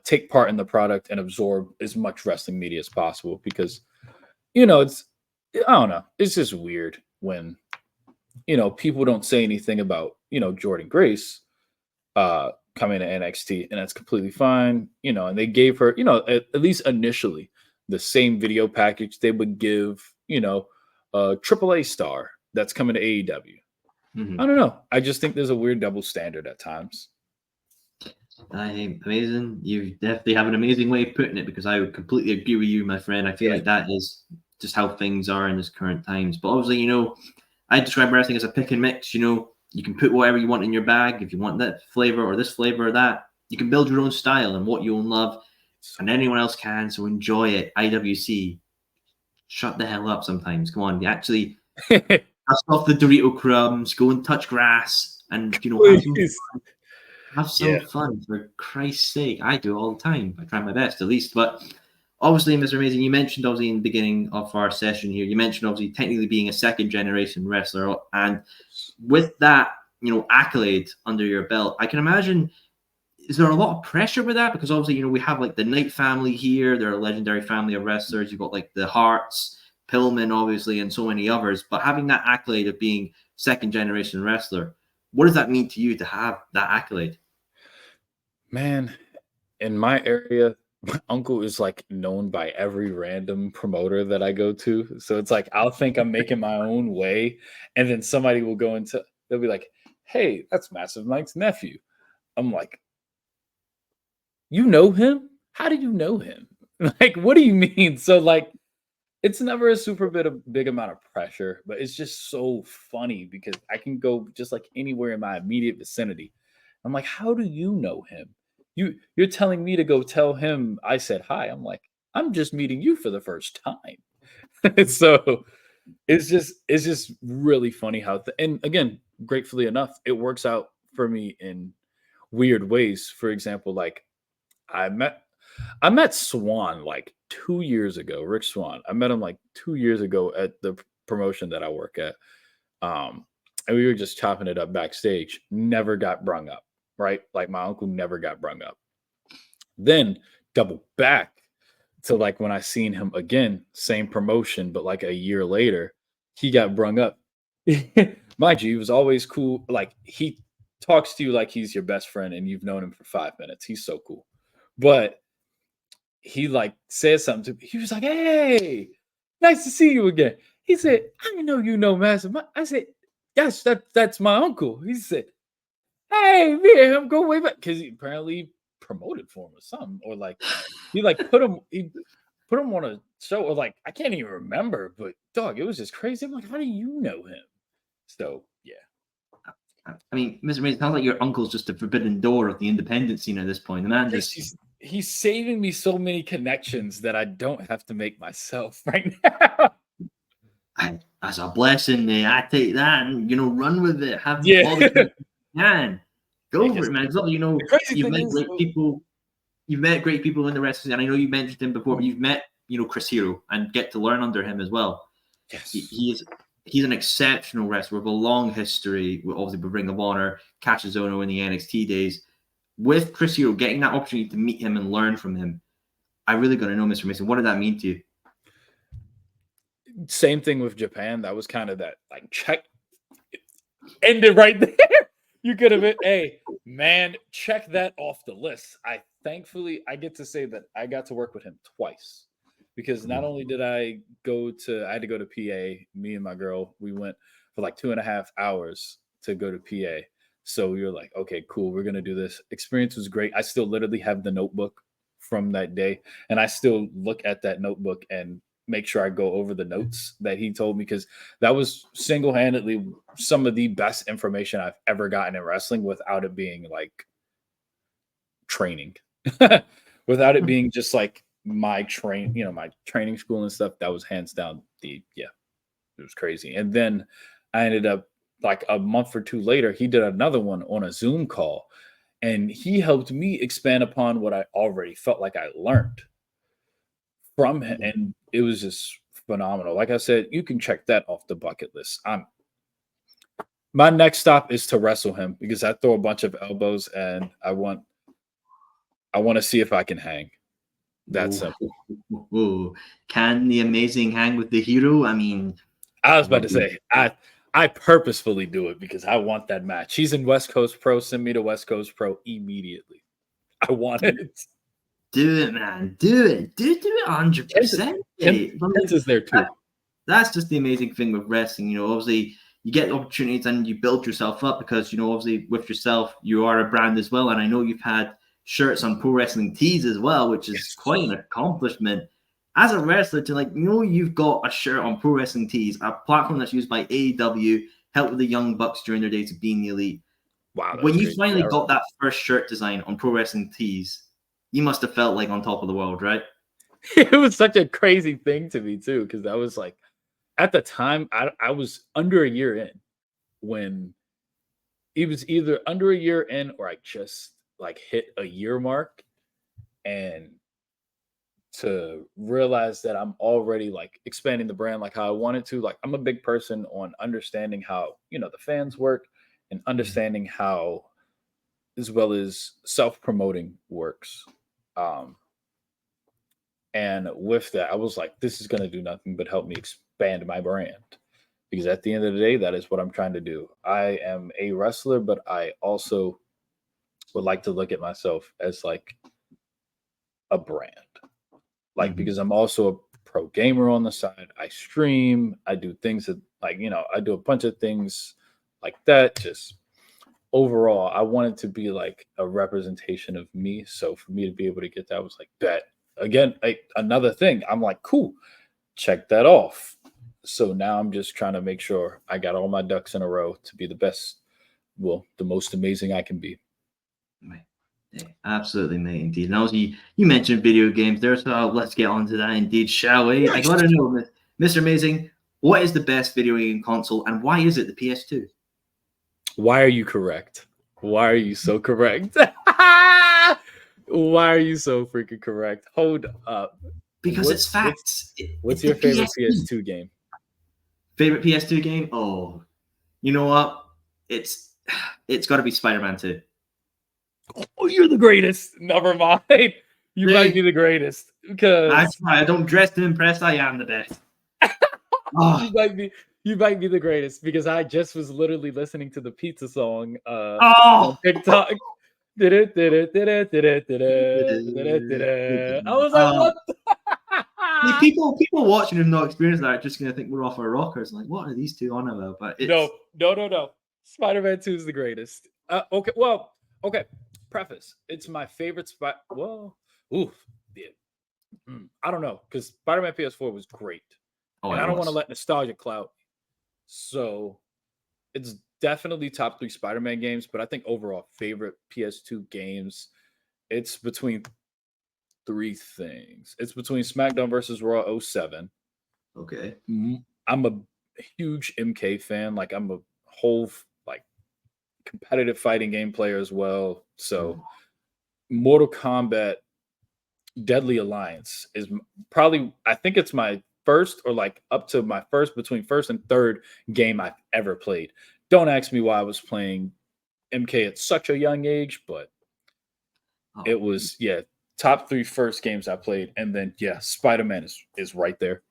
take part in the product and absorb as much wrestling media as possible because, I don't know. It's just weird when, people don't say anything about, Jordan Grace coming to NXT, and that's completely fine, and they gave her, at least initially, the same video package they would give, a AAA star that's coming to AEW. I don't know. I just think there's a weird double standard at times. Amazing. You definitely have an amazing way of putting it because I would completely agree with you, my friend. I feel like that is just how things are in this current times. But obviously, I describe wrestling as a pick and mix. You can put whatever you want in your bag. If you want that flavor or this flavor or that, you can build your own style and what you'll love, and anyone else can. So enjoy it. IWC, shut the hell up sometimes. Come on, you actually dust off the Dorito crumbs, go and touch grass, and have some fun, for Christ's sake. I do it all the time. I try my best, at least. But obviously, Mr. Amazing, you mentioned obviously in the beginning of our session here, you mentioned obviously technically being a second generation wrestler. And with that, accolade under your belt, I can imagine, is there a lot of pressure with that? Because obviously, we have like the Knight family here. They're a legendary family of wrestlers. You've got like the Harts, Pillman, obviously, and so many others. But having that accolade of being second generation wrestler, what does that mean to you to have that accolade? Man, in my area, my uncle is like known by every random promoter that I go to. So it's like I'll think I'm making my own way, and then somebody will go into, they'll be like, "Hey, that's Massive Mike's nephew." I'm like, "You know him? How do you know him?" Like, what do you mean? So like, it's never a super big amount of pressure, but it's just so funny because I can go just like anywhere in my immediate vicinity. I'm like, how do you know him? You're telling me to go tell him I said hi. I'm like, I'm just meeting you for the first time. So it's just really funny how and again, gratefully enough, it works out for me in weird ways. For example, like I met Swan like 2 years ago, Rick Swan. I met him like 2 years ago at the promotion that I work at. And we were just chopping it up backstage. Never got brung up, right? Like my uncle never got brung up. Then double back to like when I seen him again, same promotion, but like a year later, he got brung up. Mind you, he was always cool. Like he talks to you like he's your best friend and you've known him for 5 minutes. He's so cool. But he like said something to me. He was like, "Hey, nice to see you again." He said, "I know you know Massive." I said, "Yes, that's my uncle." He said, "Hey, me and him go way back," because he apparently promoted for him or something, or like he put him on a show, or like I can't even remember, but dog, it was just crazy. I'm like, how do you know him? So yeah. I mean, Mr. Mason, it sounds like your uncle's just a forbidden door of the independent scene at this point. The man just he's saving me so many connections that I don't have to make myself right now. That's a blessing. I take that and run with it. Have all the connections you can. Go for it, man. So, you've met great people. You've met great people in the wrestling, and I know you mentioned him before, but you've met Chris Hero and get to learn under him as well. Yes, he's an exceptional wrestler with a long history, obviously with Ring of Honor, Cachizono in the NXT days. With Chris Hero, getting that opportunity to meet him and learn from him, I really got to know, Mr. Mason, what did that mean to you? Same thing with Japan. That was kind of that like check ended right there. You could have been, hey man, check that off the list. I get to say that I got to work with him twice because not only did I had to go to PA. Me and my girl, we went for like 2.5 hours to go to PA. So we were like, okay, cool, we're gonna do this. Experience was great. I still literally have the notebook from that day, and I still look at that notebook and make sure I go over the notes that he told me, because that was single-handedly some of the best information I've ever gotten in wrestling without it being like training, without it being just like my training school and stuff. That was hands down it was crazy. And then I ended up, like a month or two later, he did another one on a Zoom call, and he helped me expand upon what I already felt like I learned from him. And it was just phenomenal. Like I said, you can check that off the bucket list. My next stop is to wrestle him, because I throw a bunch of elbows and I want to see if I can hang. That's simple. Ooh. Can the Amazing hang with the Hero? I mean, I was about to say, I purposefully do it because I want that match. He's in West Coast Pro. Send me to West Coast Pro immediately. I want it. Do it, man. Do it. Do it 100%. Kent is there too. That's just the amazing thing with wrestling. You know, obviously, you get opportunities and you build yourself up because, you know, obviously with yourself, you are a brand as well. And I know you've had shirts on Pro Wrestling Tees as well, which is quite an accomplishment. As a wrestler, to like, you know, you've got a shirt on Pro Wrestling Tees, a platform that's used by AEW, help with the Young Bucks during their days of being the Elite. Wow. When you finally got that first shirt design on Pro Wrestling Tees, you must have felt like on top of the world, right? It was such a crazy thing to me too, because I was like, at the time, I was under a year in when it was either under a year in or I just like hit a year mark, and to realize that I'm already like expanding the brand like how I wanted to. Like, I'm a big person on understanding how, you know, the fans work and understanding how, as well as self-promoting works. And with that, I was like, this is going to do nothing but help me expand my brand, because at the end of the day, that is what I'm trying to do. I am a wrestler, but I also would like to look at myself as like a brand. Like, because I'm also a pro gamer on the side. I stream. I do things that, like, you know, I do a bunch of things like that. Just overall, I wanted to be like a representation of me. So for me to be able to get that, I was like, bet. Again, another thing. I'm like, cool, check that off. So now I'm just trying to make sure I got all my ducks in a row to be the best, well, the most amazing I can be. Yeah, absolutely, mate. Indeed. And also, you mentioned video games there, so let's get on to that. Indeed, shall we? I gotta know, Mr. Amazing, what is the best video game console, and why is it the PS2? Why are you correct? Why are you so correct? Why are you so freaking correct? Hold up. Because it's facts. What's your favorite PS2 game? Favorite PS2 game? Oh, you know what? It's got to be Spider-Man 2. Oh, you're the greatest. Never mind. You might be the greatest. Because I don't dress to impress. I am the best. Oh. You might be the greatest, because I just was literally listening to the pizza song on TikTok. I was like, what? People watching who've not experienced that are just gonna think we're off our rockers. Like, what are these two on about? But no. Spider-Man 2 is the greatest. Okay. Preface: it's my favorite spot. Well, I don't know, because Spider-Man PS4 was great. And I don't want to let nostalgia cloud. So it's definitely top 3 Spider-Man games, but I think overall favorite PS2 games, it's between 3 things. It's between SmackDown vs. Raw 07. Okay. I'm a huge MK fan. Like, I'm a whole like competitive fighting game player as well. So Mortal Kombat Deadly Alliance is probably, I think it's my first, or like up to my first, between first and third game I've ever played. Don't ask me why I was playing MK at such a young age, but it was, top 3 first games I played. And then, Spider-Man is right there.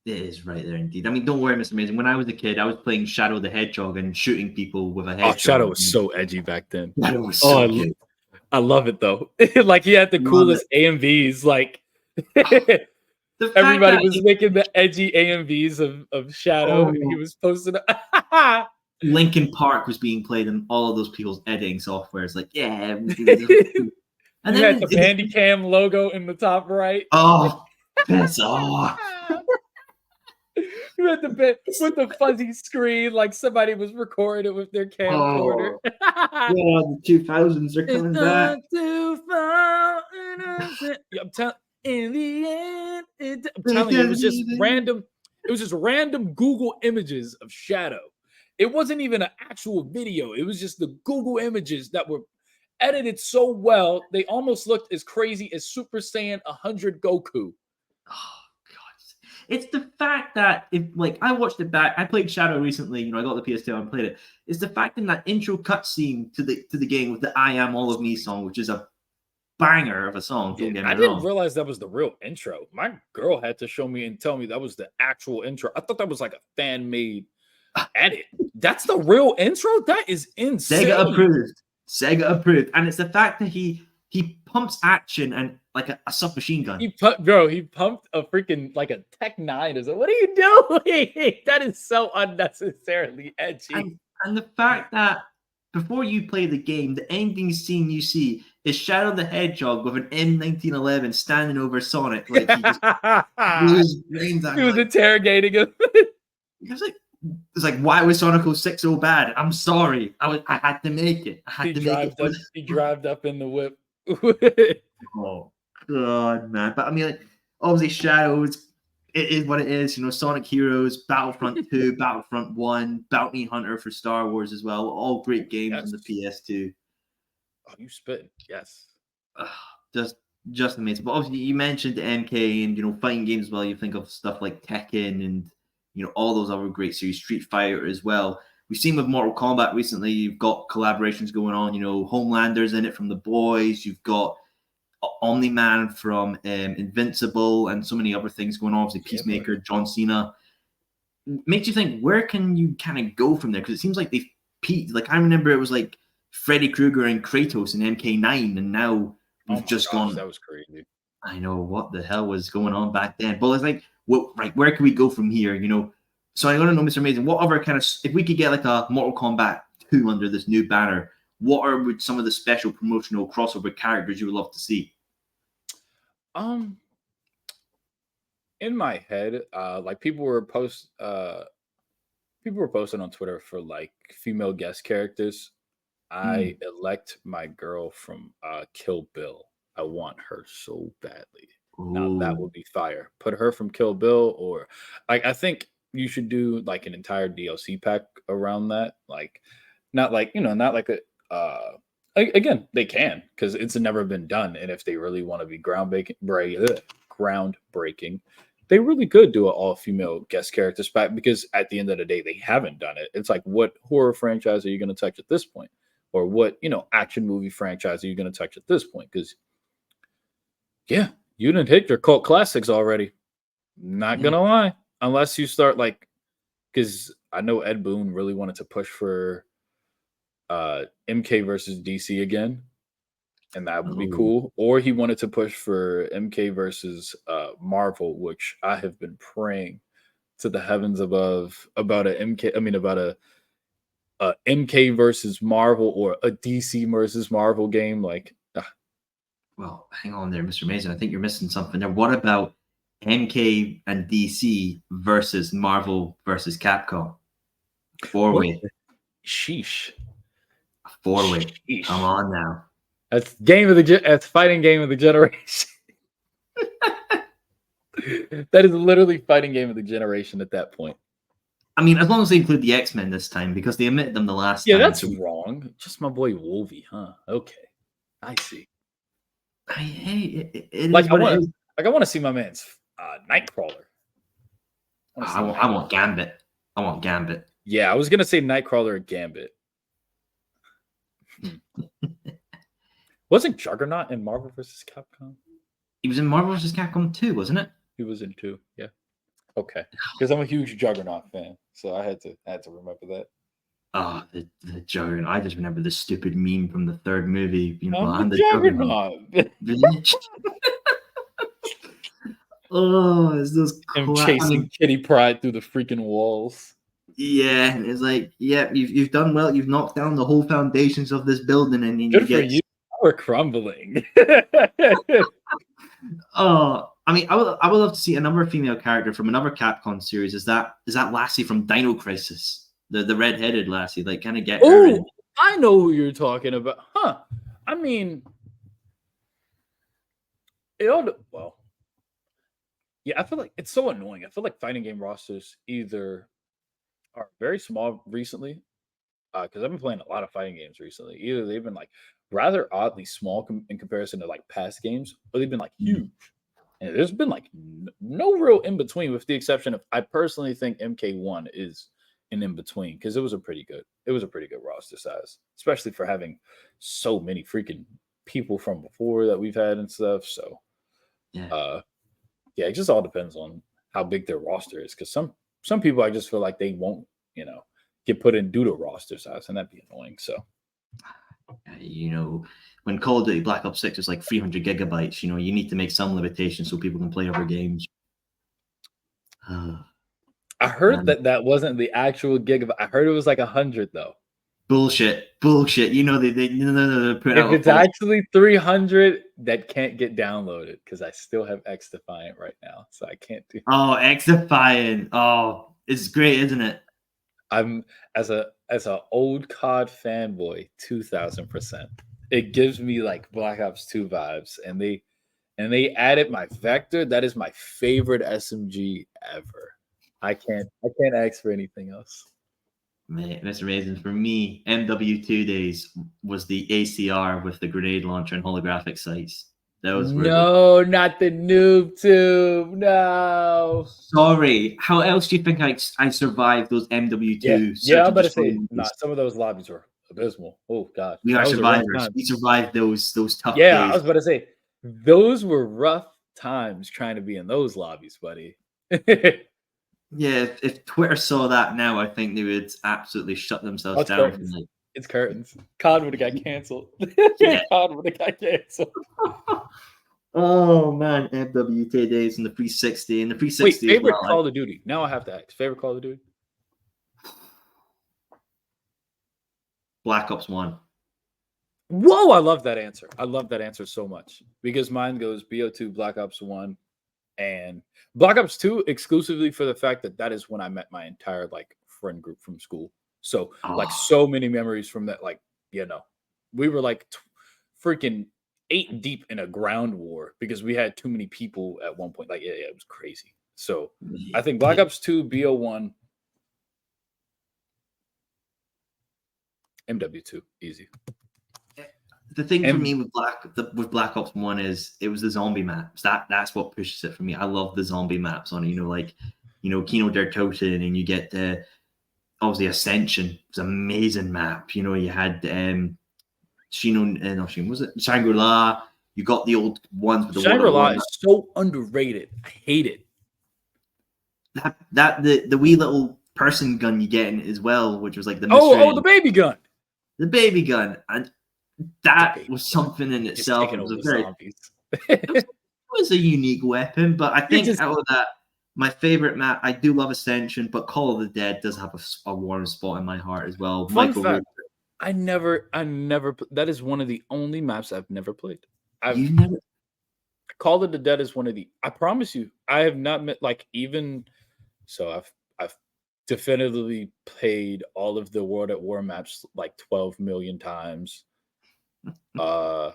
It is right there indeed. I mean, don't worry, Mr. Amazing. When I was a kid, I was playing Shadow the Hedgehog and shooting people with a hedgehog. Oh, Shadow was so edgy back then. Shadow was so good. I love it though. Like, he had the coolest AMVs. Like, everybody was making the edgy AMVs of Shadow, and he was posting. Linkin Park was being played in all of those people's editing softwares. Like, and you then had the Bandicam logo in the top right. Oh, that's With the bit with the fuzzy screen, like somebody was recording it with their camcorder. Yeah, the 2000s are coming back. I'm telling. In the end, I'm telling you, it was just random. It was just random Google images of Shadow. It wasn't even an actual video. It was just the Google images that were edited so well they almost looked as crazy as Super Saiyan 100 Goku. Oh god, it's the fact that if like I watched it back, I played Shadow recently. I got the PS2 and played it. It's the fact in that intro cutscene to the game with the "I Am All of Me" song, which is a banger of a song. Don't get me I didn't wrong. realize that was the real intro. My girl had to show me and tell me that was the actual intro. I thought that was like a fan made edit. That's the real intro. That is insane. Sega approved, and it's the fact that he pumps action and like a submachine gun. He pumped a freaking like a Tech 9 or something. What are you doing? That is so unnecessarily edgy. And the fact that before you play the game, the ending scene you see is Shadow the Hedgehog with an M1911 standing over Sonic, like he just blew his brains out. He was interrogating him. It's like, why was Sonic 06 so bad? I'm sorry. I had to make it. He drove up in the whip. Oh god, man! But I mean, like, obviously, Shadows. It is what it is. Sonic Heroes, Battlefront 2, Battlefront 1, Bounty Hunter for Star Wars as well. All great games on the PS2. Oh, you spitting? Yes. Just amazing. But obviously, you mentioned MK and fighting games as well. You think of stuff like Tekken and all those other great series, Street Fighter as well. We've seen with Mortal Kombat recently, you've got collaborations going on. Homelander's in it from The Boys. You've got Omni-Man from Invincible and so many other things going on. Obviously, Peacemaker, John Cena. Makes you think, where can you kind of go from there? Because it seems like they've peaked. Like, I remember it was like Freddy Krueger and Kratos in MK9, and now we've gone. That was crazy. I know what the hell was going on back then. But it's like, where can we go from here? So I want to know, Mr. Amazing, what other kind of, if we could get like a Mortal Kombat 2 under this new banner, what are some of the special promotional crossover characters you would love to see? In my head, like people were posting on Twitter for like female guest characters. I elect my girl from Kill Bill. I want her so badly. Ooh. Now that would be fire. Put her from Kill Bill, or like I think you should do like an entire DLC pack around that. Like not like a again, they can, because it's never been done. And if they really want to be groundbreaking, they really could do an all-female guest characters pack, because at the end of the day, they haven't done it. It's like, what horror franchise are you going to touch at this point? Or what, action movie franchise are you going to touch at this point? Because, yeah, you didn't hit your cult classics already. Not going to lie. Unless you start like, because I know Ed Boon really wanted to push for MK versus DC again, and that would be cool. Or he wanted to push for MK versus Marvel, which I have been praying to the heavens above about a MK versus Marvel or a DC versus Marvel game. Like, well, hang on there, Mr. Mason. I think you're missing something there. What about MK and DC versus Marvel versus Capcom? Four-way. Sheesh. Four-way. Come on now. That's fighting game of the generation. That is literally fighting game of the generation at that point. I mean, as long as they include the X-Men this time, because they omitted them the last time. Yeah, that's wrong. Just my boy Wolvie, huh? Okay, I see. I want to see my man's Nightcrawler. I want Gambit. I want Gambit. Yeah, I was gonna say Nightcrawler or Gambit. Wasn't Juggernaut in Marvel vs. Capcom? He was in Marvel vs. Capcom 2, wasn't it? He was in 2, yeah. Okay, because I'm a huge Juggernaut fan, so I had to remember that. Oh, the Juggernaut! I just remember the stupid meme from the third movie. I'm the Juggernaut. Oh, it's those him chasing Kitty Pryde through the freaking walls. Yeah, it's like, yeah, you've done well. You've knocked down the whole foundations of this building, and then good for you. We're crumbling. Oh, I mean, I would love to see another female character from another Capcom series. Is that Lassie from Dino Crisis, the red-headed Lassie? Like, kind of get her in. Oh, I know who you're talking about, huh? I mean, well, yeah. I feel like it's so annoying. I feel like fighting game rosters either are very small recently, because I've been playing a lot of fighting games recently. Either they've been like rather oddly small in comparison to like past games, or they've been like huge. And there's been like no real in between, with the exception of I personally think MK1 is an in between because it was a pretty good roster size, especially for having so many freaking people from before that we've had and stuff. So Yeah. Yeah, it just all depends on how big their roster is, because some people I just feel like they won't, get put in due to roster size, and that'd be annoying. So when Call of Duty Black Ops 6 is like 300 gigabytes, you need to make some limitations so people can play other games. I heard that wasn't the actual gigabyte. I heard it was like 100 though. Bullshit. They put if out it's actually 300, that can't get downloaded because I still have X Defiant right now, so I can't do. Oh, X Defiant. Oh, it's great, isn't it? I'm as a old COD fanboy, 2000%. It gives me like Black Ops 2 vibes, and they added my Vector. That is my favorite SMG ever. I can't ask for anything else. Man, Mr. Amazing. For me, MW2 days was the ACR with the grenade launcher and holographic sights. That was no, not the noob tube. No. Sorry. How else do you think I survived those MW2? Yeah, I'm about to say, some of those lobbies were abysmal. Oh God, we are survivors. We survived those tough days. Yeah, I was about to say those were rough times trying to be in those lobbies, buddy. Yeah, if Twitter saw that now, I think they would absolutely shut themselves down. Curtains. It's curtains. COD would have got canceled. Yeah. COD would have got canceled. Oh man, MWT days and the 360 and the 360. Wait, favorite Call of Duty. Now I have to ask. Favorite Call of Duty? Black Ops 1. Whoa, I love that answer. I love that answer so much because mine goes BO2, Black Ops 1, and Black Ops 2 exclusively for the fact that is when I met my entire like friend group from school. So like so many memories from that. Like, we were like freaking 8 deep in a ground war because we had too many people at one point. Like, yeah, it was crazy. So I think Black Ops 2, BO1, MW2, easy. The thing for me with Black Ops 1 is it was the zombie maps. That's what pushes it for me. I love the zombie maps on it. Kino der Toten, and you get the obviously Ascension. It's an amazing map. You had Shangri-La. You got the old ones with the Shangri-La is so underrated. I hate it. The wee little person gun you get in as well, which was like the the baby gun. The baby gun, and that was something in itself. It was a unique weapon, but I think out of that, my favorite map, I do love Ascension, but Call of the Dead does have a warm spot in my heart as well. Fun fact, I never. That is one of the only maps I've never played. Call of the Dead is one of the. I promise you, I have not met So I've definitively played all of the World at War maps like 12 million times. I've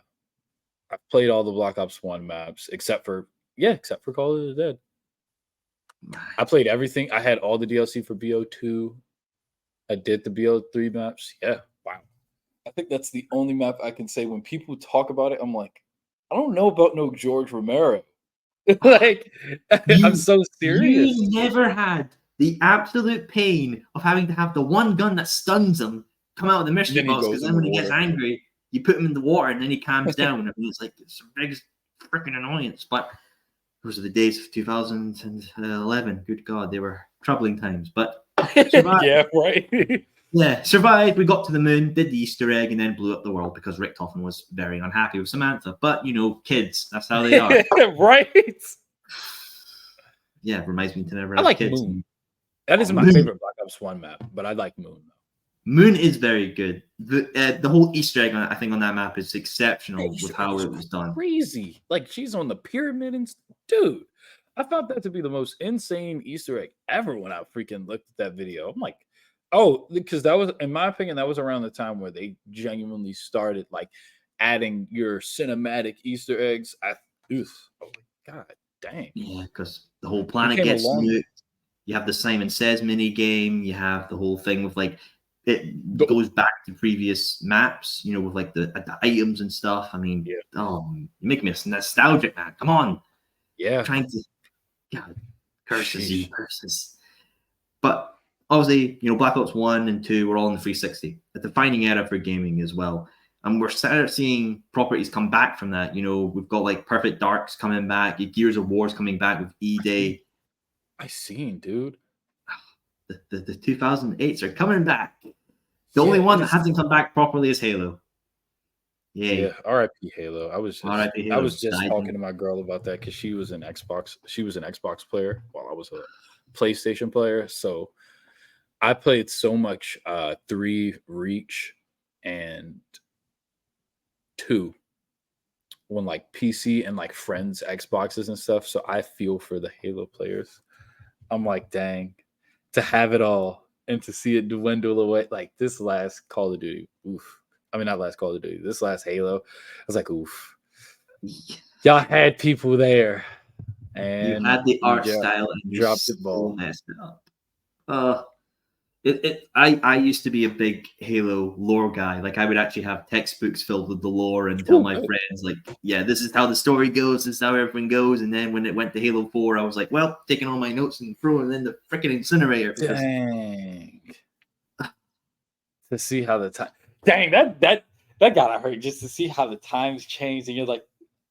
played all the Black Ops 1 maps except for Call of the Dead. I played everything. I had all the DLC for BO2. I did the BO3 maps. Yeah, wow. I think that's the only map I can say when people talk about it, I'm like, I don't know about no George Romero. I'm so serious. You never had the absolute pain of having to have the one gun that stuns him come out of the mystery box, because then when he gets angry, you put him in the water and then he calms down. I mean, it's like it's the biggest freaking annoyance. But those are the days of 2011. Good God, they were troubling times. But yeah, right. Yeah, survived. We got to the moon, did the Easter egg, and then blew up the world because Rick Toffin was very unhappy with Samantha. But kids, that's how they are. Right. Yeah, reminds me to never. I like kids. Moon. That is my favorite Black Ops 1 map, but I like Moon. Moon is very good. The whole Easter egg, I think, on that map is exceptional Easter with how egg it was is done. crazy. Like she's on the pyramid and dude, I found that to be the most insane Easter egg ever when I freaking looked at that video. I'm like, oh, because that was, in my opinion, that was around the time where they genuinely started like adding your cinematic Easter eggs. I was like, God dang. Yeah, because the whole We planet came a gets long nuked. You have the Simon Says mini game. You have the whole thing with like it go. goes back to previous maps. You know, with like the items and stuff. I mean, Yeah. you make me nostalgic, man. Come on, Yeah. trying to, God, curses you, Sheesh. curses. But obviously, you know, Black Ops 1 and 2 were all in the 360, a defining era for gaming as well. And we're starting seeing properties come back from that. You know, we've got like Perfect Darks coming back, Gears of War's coming back with E-Day. I seen, dude. The 2008s are coming back. The only one that hasn't come back properly is Halo. Yay. Yeah, R.I.P. Halo. I was R.I.P. Halo. just talking to my girl about that because she was an Xbox player while I was a PlayStation player. So I played so much 3 Reach and 2 when like PC and like friends Xboxes and stuff. So I feel for the Halo players. I'm like, dang, to have it all and to see it dwindle away like this last Call of Duty. Oof. I mean, not last Call of Duty. This last Halo. I was like, oof. Y'all had people there, and you had the art style and you dropped the ball. messed it up. I used to be a big Halo lore guy. Like I would actually have textbooks filled with the lore and tell my friends, like, yeah, this is how the story goes, this is how everything goes. And then when it went to Halo 4, I was like, well, taking all my notes and throwing them in the freaking incinerator. Because... Dang. To see how the time, dang, that gotta hurt just to see how the times change, and you're like,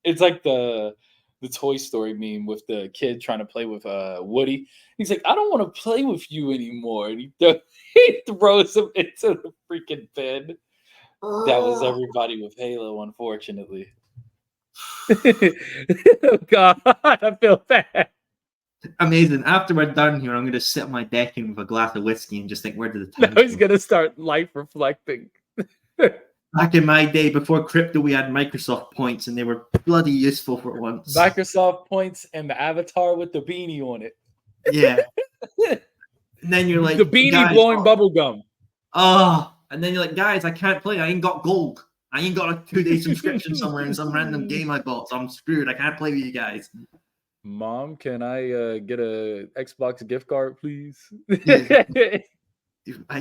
it's like the Toy Story meme with the kid trying to play with Woody. He's like, I don't want to play with you anymore, and he throws him into the freaking bin. That was everybody with Halo, unfortunately. Oh God, I feel bad. Amazing. After we're done here, I'm going to sit on my decking with a glass of whiskey and just think, where did the time Now he's go? going to start life reflecting. Back in my day, before crypto, we had Microsoft points, and they were bloody useful for once. Microsoft points and the avatar with the beanie on it. Yeah. And then you're like, the beanie blowing bubble gum. And then you're like, guys, I can't play. I ain't got gold. I ain't got a 2-day subscription somewhere in some random game I bought, so I'm screwed. I can't play with you guys. Mom, can I get a Xbox gift card, please?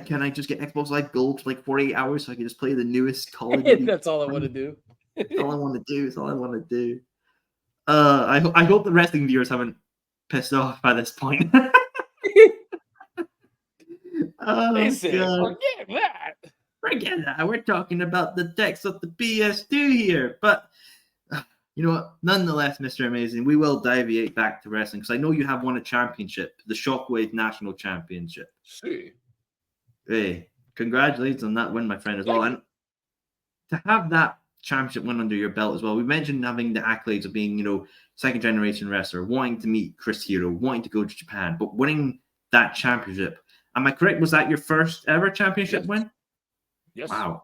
Can I just get Xbox Live Gold for like 48 hours so I can just play the newest Call of Duty? That's all I want to do. That's all I want to do. That's all I want to do. I hope the wrestling viewers haven't pissed off by this point. They said, forget that. Forget that. We're talking about the decks of the PS2 here. But you know what? Nonetheless, Mr. Amazing, we will deviate back to wrestling because I know you have won a championship, the Shockwave National Championship. See. Hey, congratulations on that win, my friend, as well. And to have that championship win under your belt as well, we mentioned having the accolades of being, you know, second generation wrestler, wanting to meet Chris Hero, wanting to go to Japan, but winning that championship. Am I correct? Was that your first ever championship win? Yes. Wow.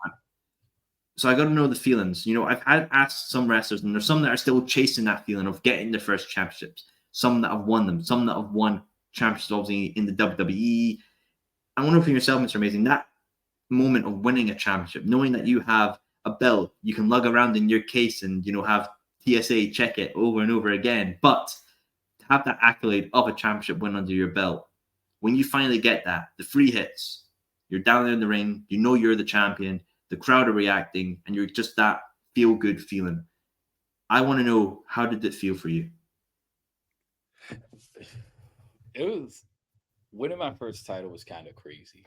So I got to know the feelings. You know, I've asked some wrestlers, and there's some that are still chasing that feeling of getting their first championships. Some that have won them. Some that have won championships, obviously, in the WWE. I wonder for yourself, Mr. Amazing, that moment of winning a championship, knowing that you have a belt you can lug around in your case and, you know, have TSA check it over and over again. But to have that accolade of a championship win under your belt, when you finally get that, the free hits, you're down there in the ring, you know you're the champion, the crowd are reacting, and you're just that feel-good feeling. I want to know, how did it feel for you? It was, winning my first title was kind of crazy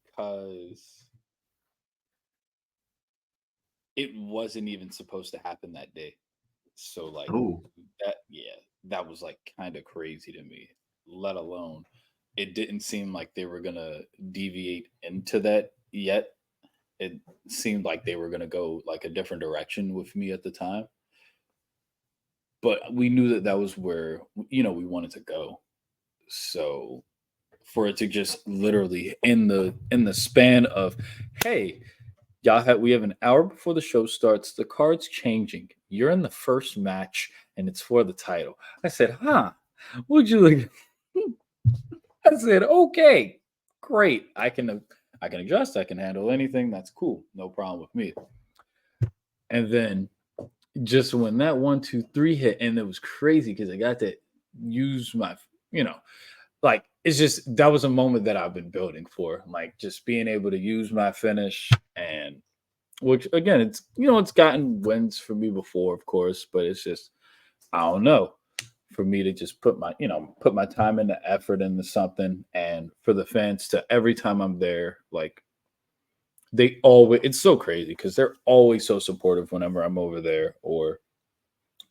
because it wasn't even supposed to happen that day. So like that was like kind of crazy to me, let alone it didn't seem like they were going to deviate into that yet. It seemed like they were going to go like a different direction with me at the time. But we knew that was where, you know, we wanted to go. So for it to just literally in the span of, hey, we have an hour before the show starts. The card's changing. You're in the first match, and it's for the title. I said, huh? Would you like? I said, okay, great. I can adjust. I can handle anything. That's cool. No problem with me. And then just when that 1, 2, 3 hit, and it was crazy because I got to use my, like it's just that was a moment that I've been building for, like just being able to use my finish, and which again, it's gotten wins for me before, of course, but it's just I don't know, for me to just put my time and the effort into something, and for the fans to every time I'm there, like it's so crazy because they're always so supportive whenever I'm over there, or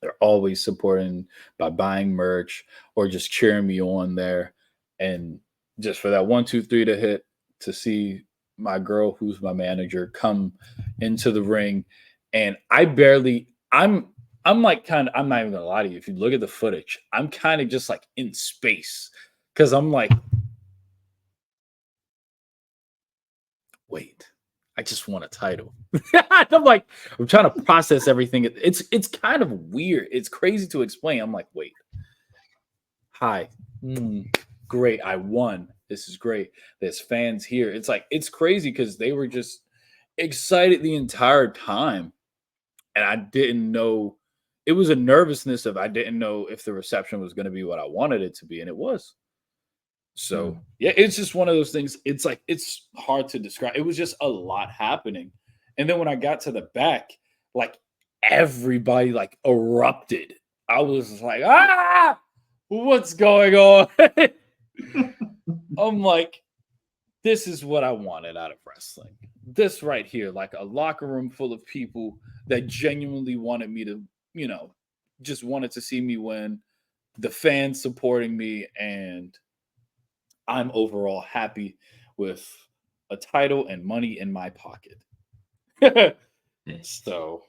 they're always supporting by buying merch or just cheering me on there. And just for that 1, 2, 3 to hit, to see my girl, who's my manager, come into the ring. And I'm like I'm not even gonna lie to you. If you look at the footage, I'm kind of just like in space because I'm like, wait, I just won a title. I'm trying to process everything. It's kind of weird. It's crazy to explain. I'm like, wait, hi, great, I won. This is great. There's fans here. It's crazy because they were just excited the entire time, and I didn't know. It was a nervousness of I didn't know if the reception was going to be what I wanted it to be, and it was. So yeah, it's just one of those things. It's like it's hard to describe. It was just a lot happening, and then when I got to the back, like everybody like erupted. I was like, what's going on? I'm like, this is what I wanted out of wrestling. This right here, like a locker room full of people that genuinely wanted me to, just wanted to see me win. The fans supporting me, and I'm overall happy with a title and money in my pocket. So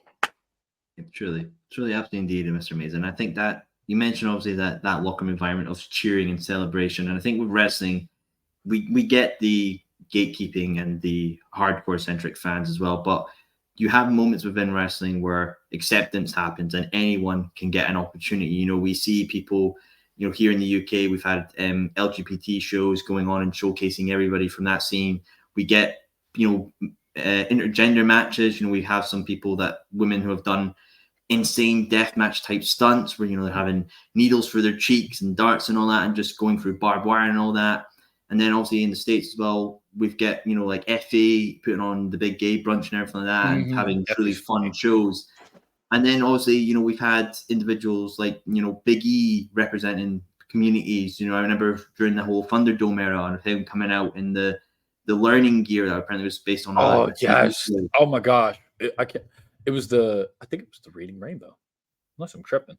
truly absolutely indeed, Mr. Mason. I think that you mentioned obviously that locker room environment of cheering and celebration, and I think with wrestling, we get the gatekeeping and the hardcore centric fans as well, but you have moments within wrestling where acceptance happens and anyone can get an opportunity. We see people, here in the UK, we've had LGBT shows going on and showcasing everybody from that scene. We get, intergender matches. We have some women who have done insane deathmatch type stunts where, they're having needles for their cheeks and darts and all that and just going through barbed wire and all that. And then obviously in the States as well, we've got, like FA putting on the big gay brunch and everything like that, and having truly fun shows. And then obviously, we've had individuals like, Big E representing communities. I remember during the whole Thunderdome era and him coming out in the learning gear that apparently was based on. Oh, yes. Oh my gosh. I think it was the Reading Rainbow. Unless I'm tripping.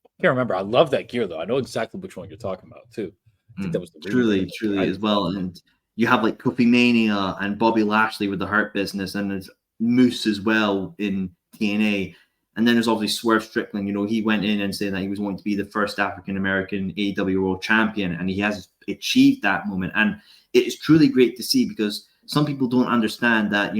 I can't remember. I love that gear though. I know exactly which one you're talking about too. I think that was the truly as well. And you have like Kofi Mania and Bobby Lashley with the Hurt Business, and there's Moose as well in TNA. And then there's obviously Swerve Strickland. He went in and said that he was going to be the first African American AEW World Champion, and he has achieved that moment. And it is truly great to see, because some people don't understand that,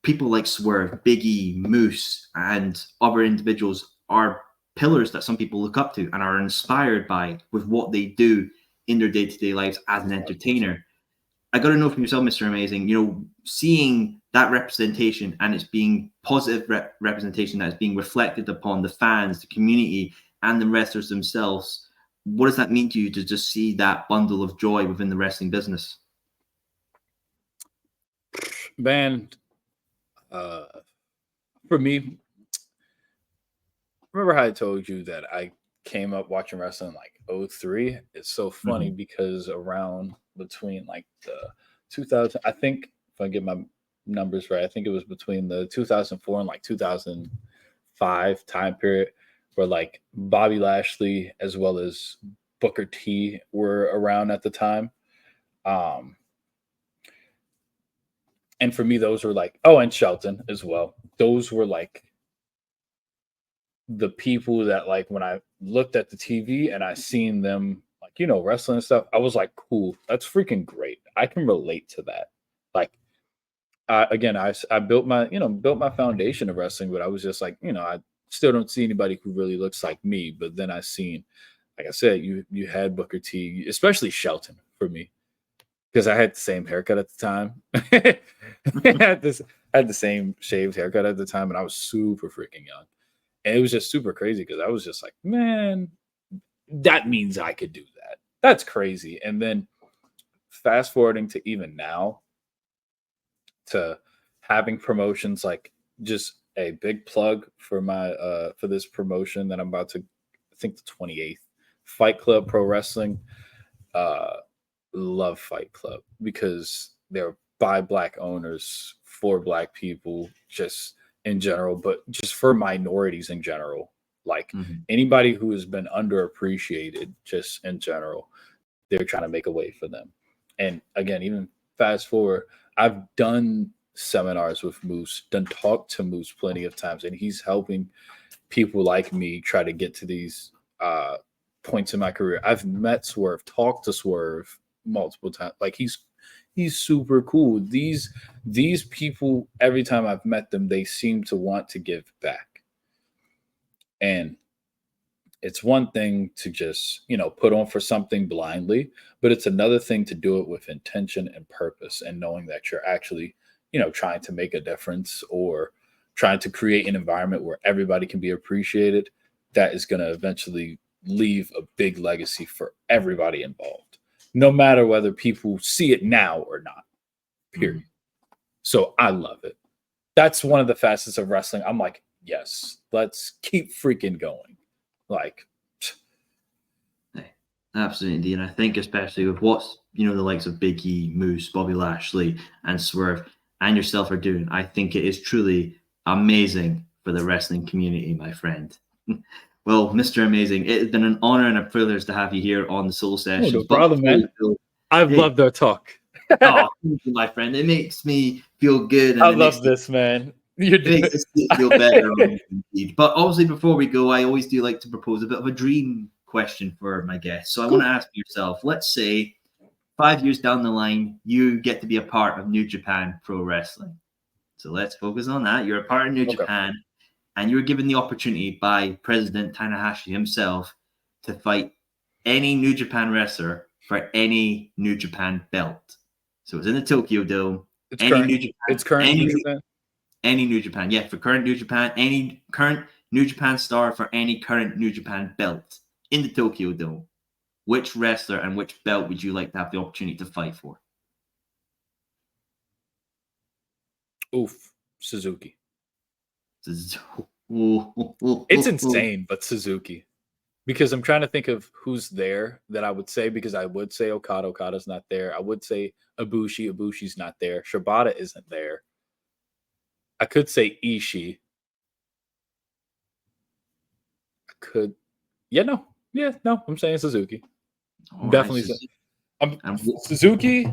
people like Swerve, Big E, Moose, and other individuals are pillars that some people look up to and are inspired by with what they do in their day-to-day lives as an entertainer. I got to know from yourself, Mr. Amazing, seeing that representation, and it's being positive representation that is being reflected upon the fans, the community, and the wrestlers themselves. What does that mean to you to just see that bundle of joy within the wrestling business? Man, for me, remember how I told you that I came up watching wrestling like 03? It's so funny because around between like the 2000, I think if I get my numbers right, I think it was between the 2004 and like 2005 time period where like Bobby Lashley as well as Booker T were around at the time. And for me, those were like, and Shelton as well. Those were like the people that, like, when I looked at the TV and I seen them like wrestling and stuff. I was like, cool, that's freaking great. I can relate to that. Like, again, I built my foundation of wrestling, but I was just like, I still don't see anybody who really looks like me. But then I seen, like I said, you had Booker T, especially Shelton for me, because I had the same haircut at the time. I had the same shaved haircut at the time, and I was super freaking young. And it was just super crazy because I was just like, man, that means I could do that. That's crazy. And then fast forwarding to even now, to having promotions, like just a big plug for my for this promotion that I'm about to, I think the 28th, Fight Club Pro Wrestling. Love Fight Club because they're by Black owners for Black people, just in general, but just for minorities in general. Like anybody who has been underappreciated, just in general, they're trying to make a way for them. And again, even fast forward, I've done seminars with Moose, done talk to Moose plenty of times, and he's helping people like me try to get to these points in my career. I've met Swerve, talked to Swerve multiple times. Like he's super cool. These people, every time I've met them, they seem to want to give back. And it's one thing to just, put on for something blindly, but it's another thing to do it with intention and purpose and knowing that you're actually, trying to make a difference or trying to create an environment where everybody can be appreciated. That is going to eventually leave a big legacy for everybody involved, no matter whether people see it now or not, period. So I love it. That's one of the facets of wrestling. I'm like, yes, let's keep freaking going. Like, absolutely. And I think especially with what's, the likes of Big E, Moose, Bobby Lashley, and Swerve, and yourself are doing, I think it is truly amazing for the wrestling community, my friend. Well, Mr. Amazing, it has been an honor and a privilege to have you here on the Soul Sessions. No problem, man. I've loved our talk. Oh, thank you, my friend. It makes me feel good. And I love this, man. It makes me feel better. Indeed. But obviously, before we go, I always do like to propose a bit of a dream question for my guests. So I want to ask yourself, let's say 5 years down the line, you get to be a part of New Japan Pro Wrestling. So let's focus on that. You're a part of New Japan, and you're given the opportunity by President Tanahashi himself to fight any New Japan wrestler for any New Japan belt. So it's in the Tokyo Dome. It's current New Japan. Any New Japan. Yeah, for current New Japan. Any current New Japan star for any current New Japan belt in the Tokyo Dome. Which wrestler and which belt would you like to have the opportunity to fight for? Oof, Suzuki. It's insane, but Suzuki. Because I'm trying to think of who's there that I would say, because I would say Okada. Okada's not there. I would say Ibushi. Ibushi's not there. Shibata isn't there. I could say Ishii. I'm saying Suzuki. Definitely Suzuki.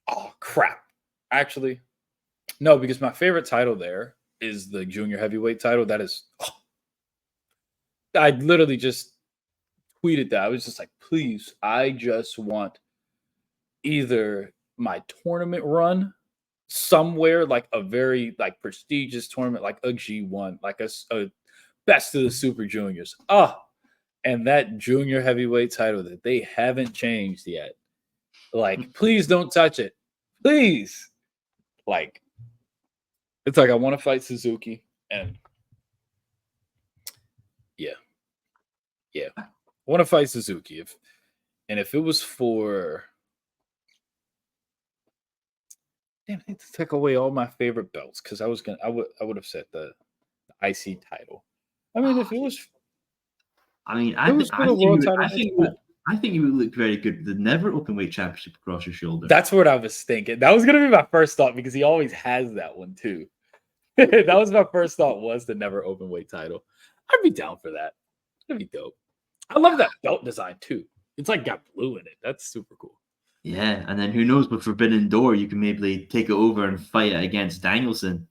Oh, crap. Actually, no, because my favorite title there is the junior heavyweight title. That is, I literally just tweeted that. I was just like, please, I just want either my tournament run somewhere, like a very prestigious tournament, like a G1, like a best of the Super Juniors. And that junior heavyweight title that they haven't changed yet. Like, please don't touch it. Please. Like, it's like I want to fight Suzuki, and yeah, I want to fight Suzuki. If it was for, damn, I need to take away all my favorite belts because I would have said the IC title. I mean, if it was, I think you would look very good with the Never Openweight Championship across your shoulder. That's what I was thinking. That was going to be my first thought because he always has that one too. That was my first thought, was the Never Openweight title. I'd be down for that. That'd be dope. I love that belt design too. It's like got blue in it. That's super cool. Yeah, and then who knows, with Forbidden Door, you can maybe take it over and fight it against Danielson.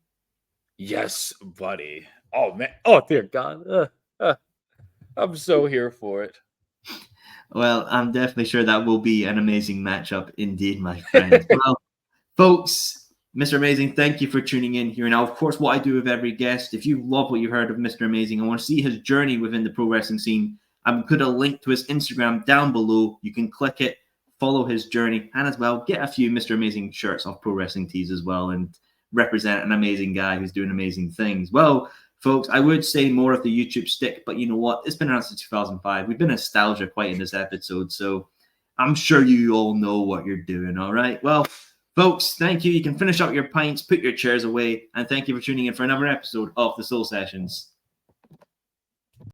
Yes, buddy. Oh, man. Oh, dear God. I'm so here for it. Well, I'm definitely sure that will be an amazing matchup indeed, my friend. Well, folks, Mr. Amazing, thank you for tuning in here. Now, of course, what I do with every guest, if you love what you heard of Mr. Amazing and want to see his journey within the pro wrestling scene, I'm put a link to his Instagram down below. You can click it, follow his journey, and as well, get a few Mr. Amazing shirts off Pro Wrestling Tees as well, and represent an amazing guy who's doing amazing things. Well, folks, I would say more of the YouTube stick, but you know what? It's been around since 2005. We've been nostalgia quite in this episode, so I'm sure you all know what you're doing, all right? Well, folks, thank you. You can finish up your pints, put your chairs away, and thank you for tuning in for another episode of the Soul Sessions.